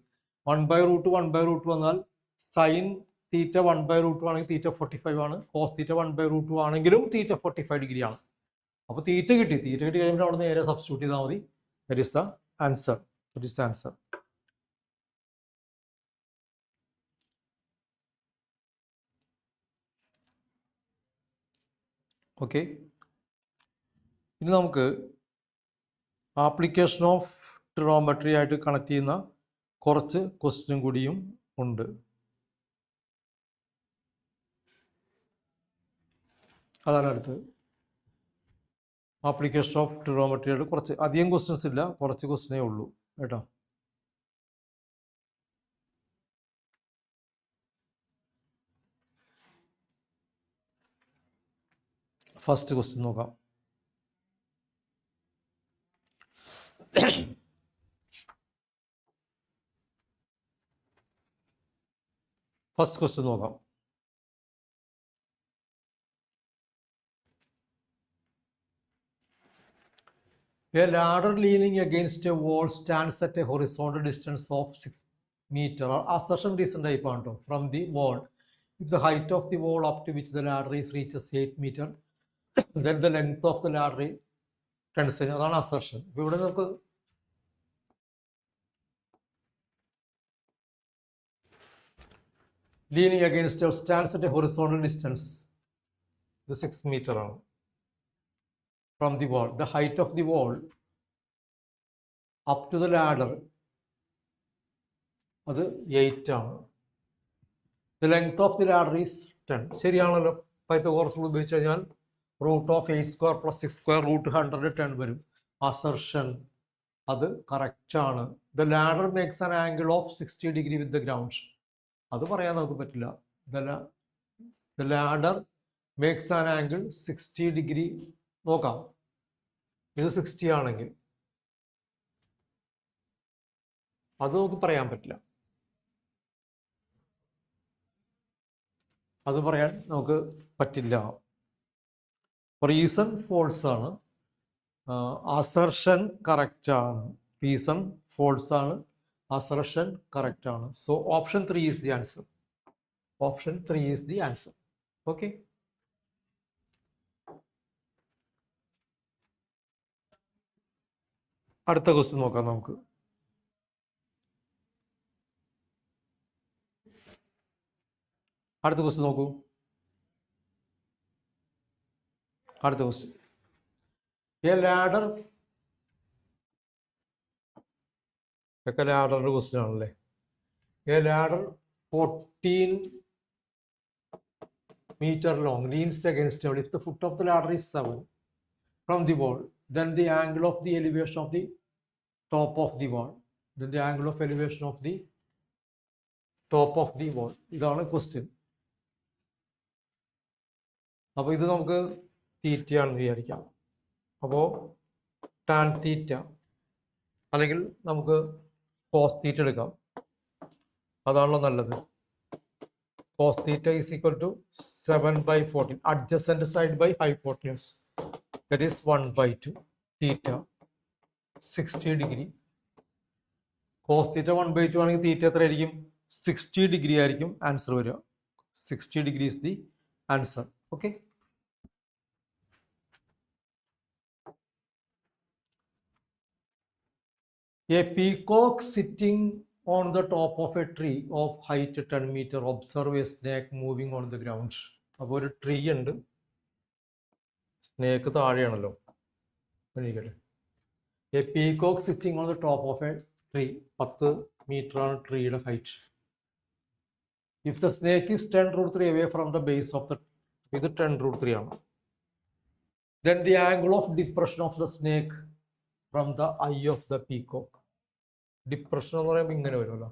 S1: 1/√2 വന്നാൽ സൈൻ തീറ്റ 1/√2 ആണെങ്കിൽ തീറ്റ 45 ആണ്. കോസ് തീറ്റ 1/√2 ആണെങ്കിലും തീറ്റ 45 ഡിഗ്രി ആണ്. അപ്പോൾ തീറ്റ കിട്ടി കഴിയുമ്പോൾ അവിടെ നേരെ സബ്സ്റ്റിറ്റ്യൂട്ട് ചെയ്താൽ മതി. That is the answer. That is the answer. Okay, ഇനി നമുക്ക് ആപ്ലിക്കേഷൻ ഓഫ് ട്രിഗണോമെട്രി ആയിട്ട് കണക്ട് ചെയ്യുന്ന കുറച്ച് ക്വസ്റ്റ്യൻ കൂടിയും ഉണ്ട്. അതാണ് അടുത്തത്. ആപ്ലിക്കേഷൻ ഓഫ് ട്രിഗണോമെട്രിയുടെ കുറച്ച് അധികം ക്വസ്റ്റ്യൻസ് ഇല്ല, കുറച്ച് ക്വസ്റ്റ്യനേ ഉള്ളൂ കേട്ടോ. ഫസ്റ്റ് ക്വസ്റ്റ്യൻ നോക്കാം. ഫസ്റ്റ് ക്വസ്റ്റ്യൻ നോക്കാം. A ladder leaning against a wall stands at a horizontal distance of 6 meters. Assertion reason type from the wall. If the height of the wall up to which the ladder is reaches 8 meters, then the length of the ladder 10 cm. അതാണ് assertion. ഇപ്പോൾ ഇവിടെ നമുക്ക് leaning against a stands at a horizontal distance, ഇത് 6 meter ആണ് from the wall. The height of the wall up to the ladder അത് 8 ആണ്. The length of the ladder is 10. ശരിയാണല്ലോ. Pythagoras rule ഉപയോഗിച്ച് കഴിഞ്ഞാൽ √8² + 6² √110 വരും. അസർഷൻ അത് കറക്റ്റ് ആണ്. The ladder makes an angle of 60 degree with the ground. അത് പറയാൻ നമുക്ക് പറ്റില്ല. The ladder makes an angle 60 degree. നോക്കാം, ഇത് 60 ആണെങ്കിൽ അത് നമുക്ക് പറയാൻ പറ്റില്ല. അത് പറയാൻ നമുക്ക് പറ്റില്ല. റീസൺ ഫോൾസ് ആണ്, അസർഷൻ കറക്റ്റ് ആണ്. റീസൺ ഫോൾസ് ആണ്, അസർഷൻ കറക്റ്റ് ആണ്. So option 3 is the answer. Option 3 is the answer. Okay, അടുത്ത ക്വസ്റ്റ്യൻ നോക്കാം നമുക്ക്. അടുത്ത ക്വസ്റ്റ്യൻ നോക്കൂ. അടുത്ത ക്വസ്റ്റ്യൻ. എ ലാഡർ, ഒക്കെ ലാഡറിന്റെ ക്വസ്റ്റ്യൻ ആണല്ലേ. A ladder 14 meter long leans against a wall. If the foot of the ladder is 7 from the wall, then the angle of the elevation of the top of the wall, then the angle of elevation of the top of the wall. ഇതാണ് question. അപ്പോൾ ഇത് നമുക്ക് തീറ്റയാണെന്ന് വിചാരിക്കാം. അപ്പോൾ tan theta അല്ലെങ്കിൽ നമുക്ക് cos theta എടുക്കാം. അതാണല്ലോ നല്ലത്. Cos theta is equal to 7/14. Adjacent side by hypotenuse. That is 1/2. Theta 60 degree. Cos theta 1/2 ആണെങ്കിൽ തീറ്റ എത്ര ആയിരിക്കും? 60 degree ആയിരിക്കും ആൻസർ വരിക. 60 degree is the answer. Okay. A peacock sitting on the top of a tree of height 10 meter observe a snake moving on the ground. അപ്പോൾ ഒരു tree ഉണ്ട്, snake താഴെയാണല്ലോ. A peacock sitting on the top of a tree. 10 metre ആണ് ട്രീയുടെ height. If the snake is 10 root 3 away from the base of the, ഇത് 10 root 3 ആണ്. Then the angle of depression of the snake from the eye of the peacock. Depression എന്ന് പറയുമ്പോൾ ഇങ്ങനെ വരുമല്ലോ,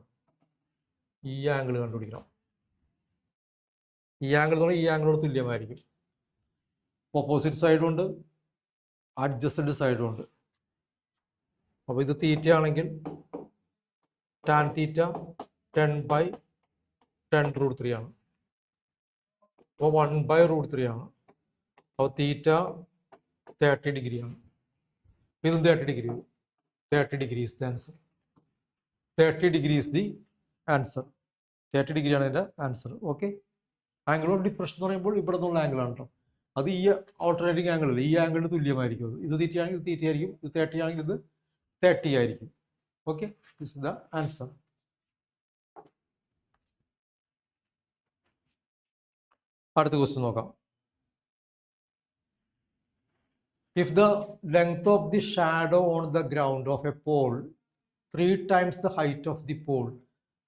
S1: ഈ angle കണ്ടുപിടിക്കണം. ഈ ആംഗിൾ എന്ന് പറഞ്ഞാൽ ഈ ആംഗിളോട് തുല്യമായിരിക്കും. ഓപ്പോസിറ്റ് സൈഡും ഉണ്ട്, അഡ്ജസ്റ്റഡ് സൈഡും ഉണ്ട്. അപ്പോൾ ഇത് തീറ്റ ആണെങ്കിൽ ടാൻ തീറ്റ 10/10 root 3 ആണ്. അപ്പോൾ 1/√3 ആണ്. അപ്പോൾ തീറ്റ 30 ഡിഗ്രി ആണ്. ഇതും 30 degree. 30 degree is the answer. 30 degree is the answer. 30 degree ആണ് എൻ്റെ answer. Okay. Angle of depression എന്ന് പറയുമ്പോൾ ഇവിടെ നിന്നുള്ള ആംഗിൾ ആണ് കേട്ടോ. അത് ഈ ഓൾട്ടർനേറ്റിംഗ് ആംഗിൾ അല്ല, ഈ ആംഗിളിന് തുല്യമായിരിക്കും. അത് ഇത് തീറ്റ ആണെങ്കിൽ ഇത് തീറ്റ ആയിരിക്കും, ഇത് 30 ആണെങ്കിൽ ഇത് 30 ആയിരിക്കും. Okay, this is the answer. അടുത്ത ക്വസ്റ്റ്യൻ നോക്കാം. If the length of the shadow on the ground of a pole 3 times the height of the pole,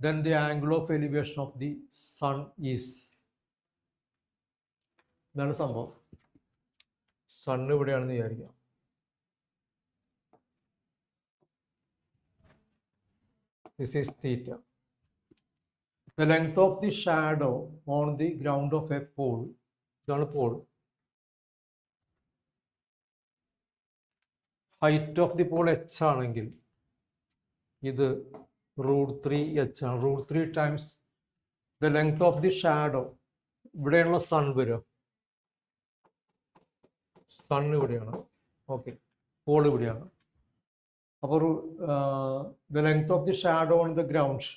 S1: then the angle of elevation of the sun is. ഇതാണ് സംഭവം. Sun ഇവിടെയാണെന്ന് വിചാരിക്കാം. This is theta. The length of the shadow on the ground of a pole, ഇതാണ് pole. Height of the pole h ആണെങ്കിൽ ഇത് √3h ആണ്. √3 times the length of the shadow. ഇവിടെയുള്ള sun വരിക, sun ഇവിടെയാണ്. ഓക്കെ, പോൾ ഇവിടെയാണ്. അപ്പോൾ the length of the shadow on the ground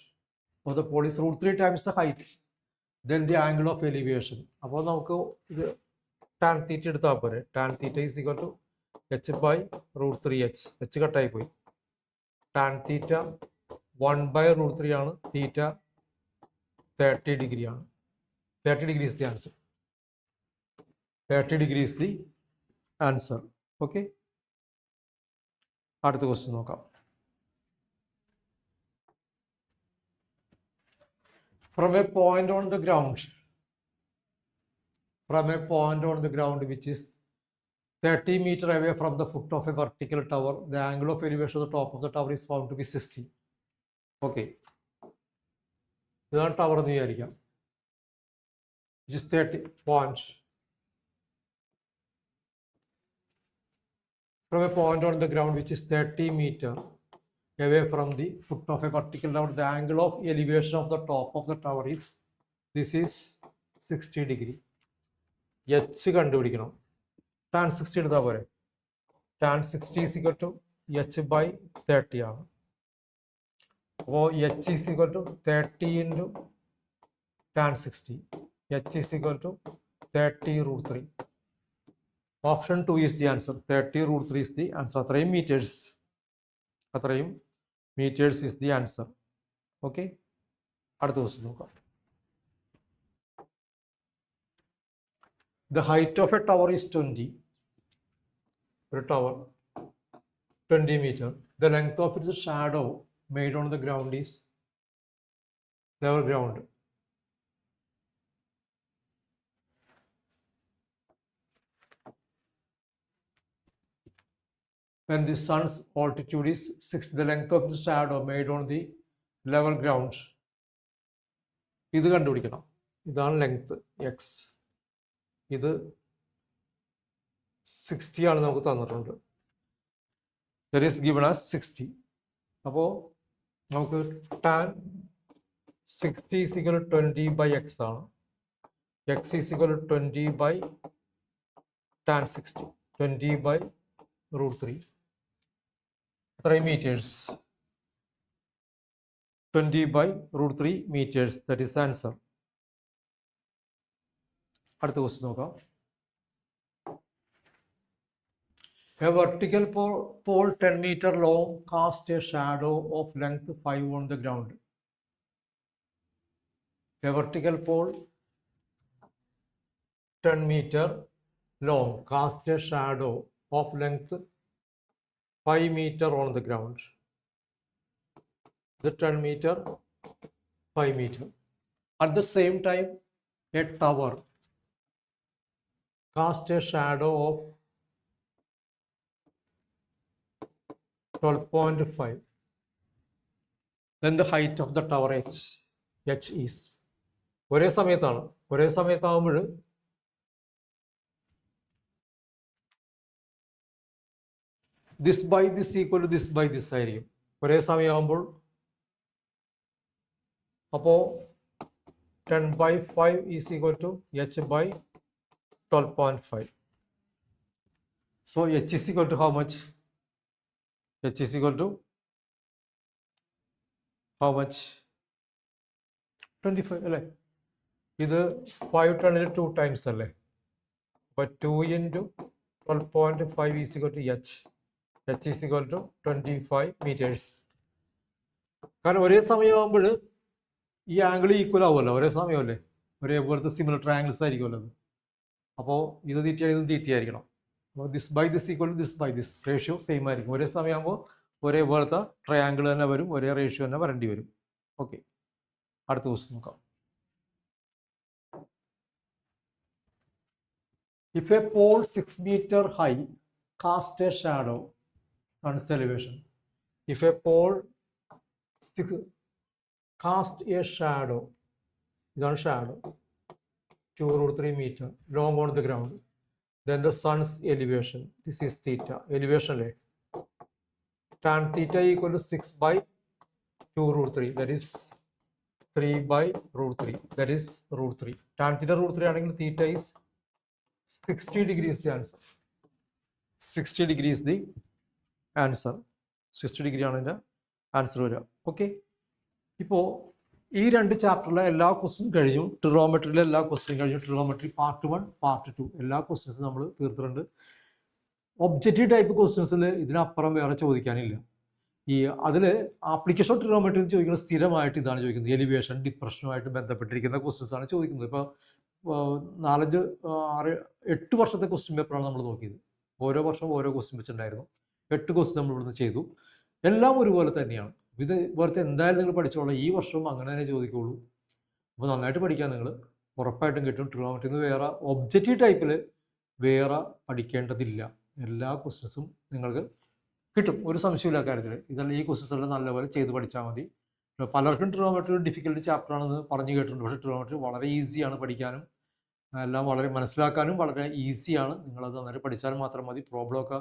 S1: of the pole is √3 times the height, then the angle of elevation. അപ്പോൾ നമുക്ക് ഇത് tan theta എടുത്താൽ പോരെ. Tan theta is equal to h/√3h. h കട്ടായി പോയി. Tan theta 1/√3 ആണ്. തീറ്റ 30 degree ആണ്. 30 degree is the answer. 30 degree is the answer. Okay, അടുത്ത ക്വസ്റ്റ്യൻ നോക്കാം. From a point on the ground, which is 30 meters away from the foot of a vertical tower, the angle of elevation of the top of the tower is found to be 60. Okay, ഇതാണ് tower എന്ന് വിചാരിക്കാം. Which is 30 points. From a point on the ground which is 30 meters away from the foot of a vertical tower, the angle of elevation of the top of the tower is, this is 60 degree. h കണ്ടുപിടിക്കണം. Tan 60 എടുത്താൽ പോരെ. Tan 60 is equal to h/30 ആണ്. അപ്പോൾ h is equal to 30 into tan 60. h is equal to 30√3. Option 2 is the answer. 30√3 is the answer. അത്രയും meters is the answer. Okay, അടുത്ത question നോക്കാം. The height of a tower is 20. ഒരു tower 20 meter. The length of its shadow made on the ground is level ground. When the sun's altitude is 6, the length of the shadow made on the level ground. ഇത് കണ്ടുപിടിക്കണം. ഇതാണ് length x. ഇത് 60 ആണ് നമുക്ക് തന്നിട്ടുണ്ട്. That is given as 60. അപ്പോൾ നമുക്ക് tan 60 is equal to 20/x ആണ്. x is equal to 20/tan 60. 20/√3. അത്രയും meters. 20/√3 meters. That is the answer. അടുത്ത ക്വസ്റ്റ്യൻ നോക്കാം. A vertical pole 10 meter long cast a shadow of length 5 on the ground. A vertical pole 10 meter long cast a shadow of length 5 meter on the ground. The 10 meter, 5 meter. At the same time, a tower cast a shadow of 12.5. Then the height of the tower h is. ഒരേ സമയത്താകുമ്പോൾ this by this equal to this by this ആയിരിക്കും. ഒരേ സമയമാകുമ്പോൾ അപ്പോൾ 10/5 is equal to h by 12.5. So h is equal to how much? H is equal to how much? 25 അല്ലേ? ഇത് 5 ടണ്ണിൽ 2 times അല്ലേ? അപ്പോൾ 2 into 12.5 is equal to h. h is equal to 25 meters. കാരണം ഒരേ സമയമാകുമ്പോൾ ഈ ആംഗിൾ ഈക്വൽ ആവുമല്ലോ, ഒരേ സമയമല്ലേ, ഒരേപോലത്തെ സിമിലർ ട്രയാങ്കിൾസ് ആയിരിക്കുമല്ലോ അത്. അപ്പോൾ ഇത് തീറ്റയാണെങ്കിൽ ഇത് തീറ്റയായിരിക്കണം. അപ്പോൾ this by this equal to this by this ratio same ആയിരിക്കും. ഒരേ സമയമാകുമ്പോൾ ഒരേപോലത്തെ ട്രയാങ്കിൾ തന്നെ വരും, ഒരേ റേഷ്യോ തന്നെ വരേണ്ടി വരും. ഓക്കെ, അടുത്ത ക്വസ്റ്റ്യൻ നോക്കാം. If a pole 6 meter high cast a shadow, sun's elevation. If a pole cast a shadow, ഇതാണ് shadow, 2√3 meter long on the ground, then the sun's elevation, this is theta, elevation അല്ലേ, tan theta equal to 6 by 2√3, that is 3/√3, that is √3. Tan theta √3 ആണെങ്കിൽ theta is 60 degrees the answer. 60 degrees the answer. 60 degree ആണ് എൻ്റെ answer വരിക. Okay, ഇപ്പോൾ ഈ രണ്ട് ചാപ്റ്ററിലെ എല്ലാ question കഴിഞ്ഞു. ട്രിഗണോമെട്രിയിലെ എല്ലാ ക്വസ്റ്റ്യൻ കഴിഞ്ഞു. ട്രിഗണോമെട്രി പാർട്ട് 1 പാർട്ട് 2 എല്ലാ ക്വസ്റ്റ്യൻസും നമ്മൾ തീർത്തിട്ടുണ്ട്. ഒബ്ജക്റ്റീവ് ടൈപ്പ് ക്വസ്റ്റ്യൻസിൽ ഇതിനപ്പുറം വേറെ ചോദിക്കാനില്ല. ഈ അതിൽ ആപ്ലിക്കേഷൻ ഓഫ് ട്രിഗണോമെട്രി ചോദിക്കുന്നത് സ്ഥിരമായിട്ട് ഇതാണ് ചോദിക്കുന്നത്. എലിവേഷൻ ഡിപ്രഷനുമായിട്ട് ബന്ധപ്പെട്ടിരിക്കുന്ന ക്വസ്റ്റ്യൻസ് ആണ് ചോദിക്കുന്നത്. ഇപ്പോൾ 4, 6, 8 വർഷത്തെ ക്വസ്റ്റ്യൻ പേപ്പറാണ് നമ്മൾ നോക്കിയത്. ഓരോ വർഷം ഓരോ ക്വസ്റ്റ്യൻ വെച്ചിട്ടുണ്ടായിരുന്നു. 8 ക്വസ്റ്റ്യൻ നമ്മൾ ഇവിടുന്ന് ചെയ്തു. എല്ലാം ഒരുപോലെ തന്നെയാണ്. ഇത് പോലത്തെ എന്തായാലും നിങ്ങൾ പഠിച്ചോളാം. ഈ വർഷവും അങ്ങനെ തന്നെ ചോദിക്കുള്ളൂ. അപ്പോൾ നന്നായിട്ട് പഠിക്കാൻ നിങ്ങൾ ഉറപ്പായിട്ടും കിട്ടും. ട്രിഗണോമെട്രിന്ന് വേറെ ഒബ്ജക്റ്റീവ് ടൈപ്പിൽ വേറെ പഠിക്കേണ്ടതില്ല. എല്ലാ ക്വസ്റ്റ്യൻസും നിങ്ങൾക്ക് കിട്ടും, ഒരു സംശയമില്ല കാര്യത്തിൽ. ഇതെല്ലാം ഈ ക്വസ്റ്റ്യൻസ് എല്ലാം നല്ലപോലെ ചെയ്ത് പഠിച്ചാൽ മതി. പലർക്കും ട്രിഗണോമെട്രി ഒരു ഡിഫിക്കൽട്ട് ചാപ്റ്റർ ആണെന്ന് പറഞ്ഞു കേട്ടിട്ടുണ്ട്. പക്ഷേ ട്രിഗണോമെട്രി വളരെ ഈസിയാണ് പഠിക്കാനും എല്ലാം വളരെ മനസ്സിലാക്കാനും വളരെ ഈസിയാണ്. നിങ്ങളത് നന്നായിട്ട് പഠിച്ചാൽ മാത്രം മതി. പ്രോബ്ലമൊക്കെ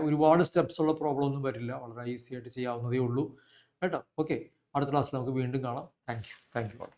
S1: ഒരുപാട് സ്റ്റെപ്സ് ഉള്ള പ്രോബ്ലം ഒന്നും വരില്ല, വളരെ ഈസി ആയിട്ട് ചെയ്യാവുന്നതേ ഉള്ളൂ കേട്ടോ. ഓക്കെ, അടുത്ത ക്ലാസ്സിൽ നമുക്ക് വീണ്ടും കാണാം. Thank you.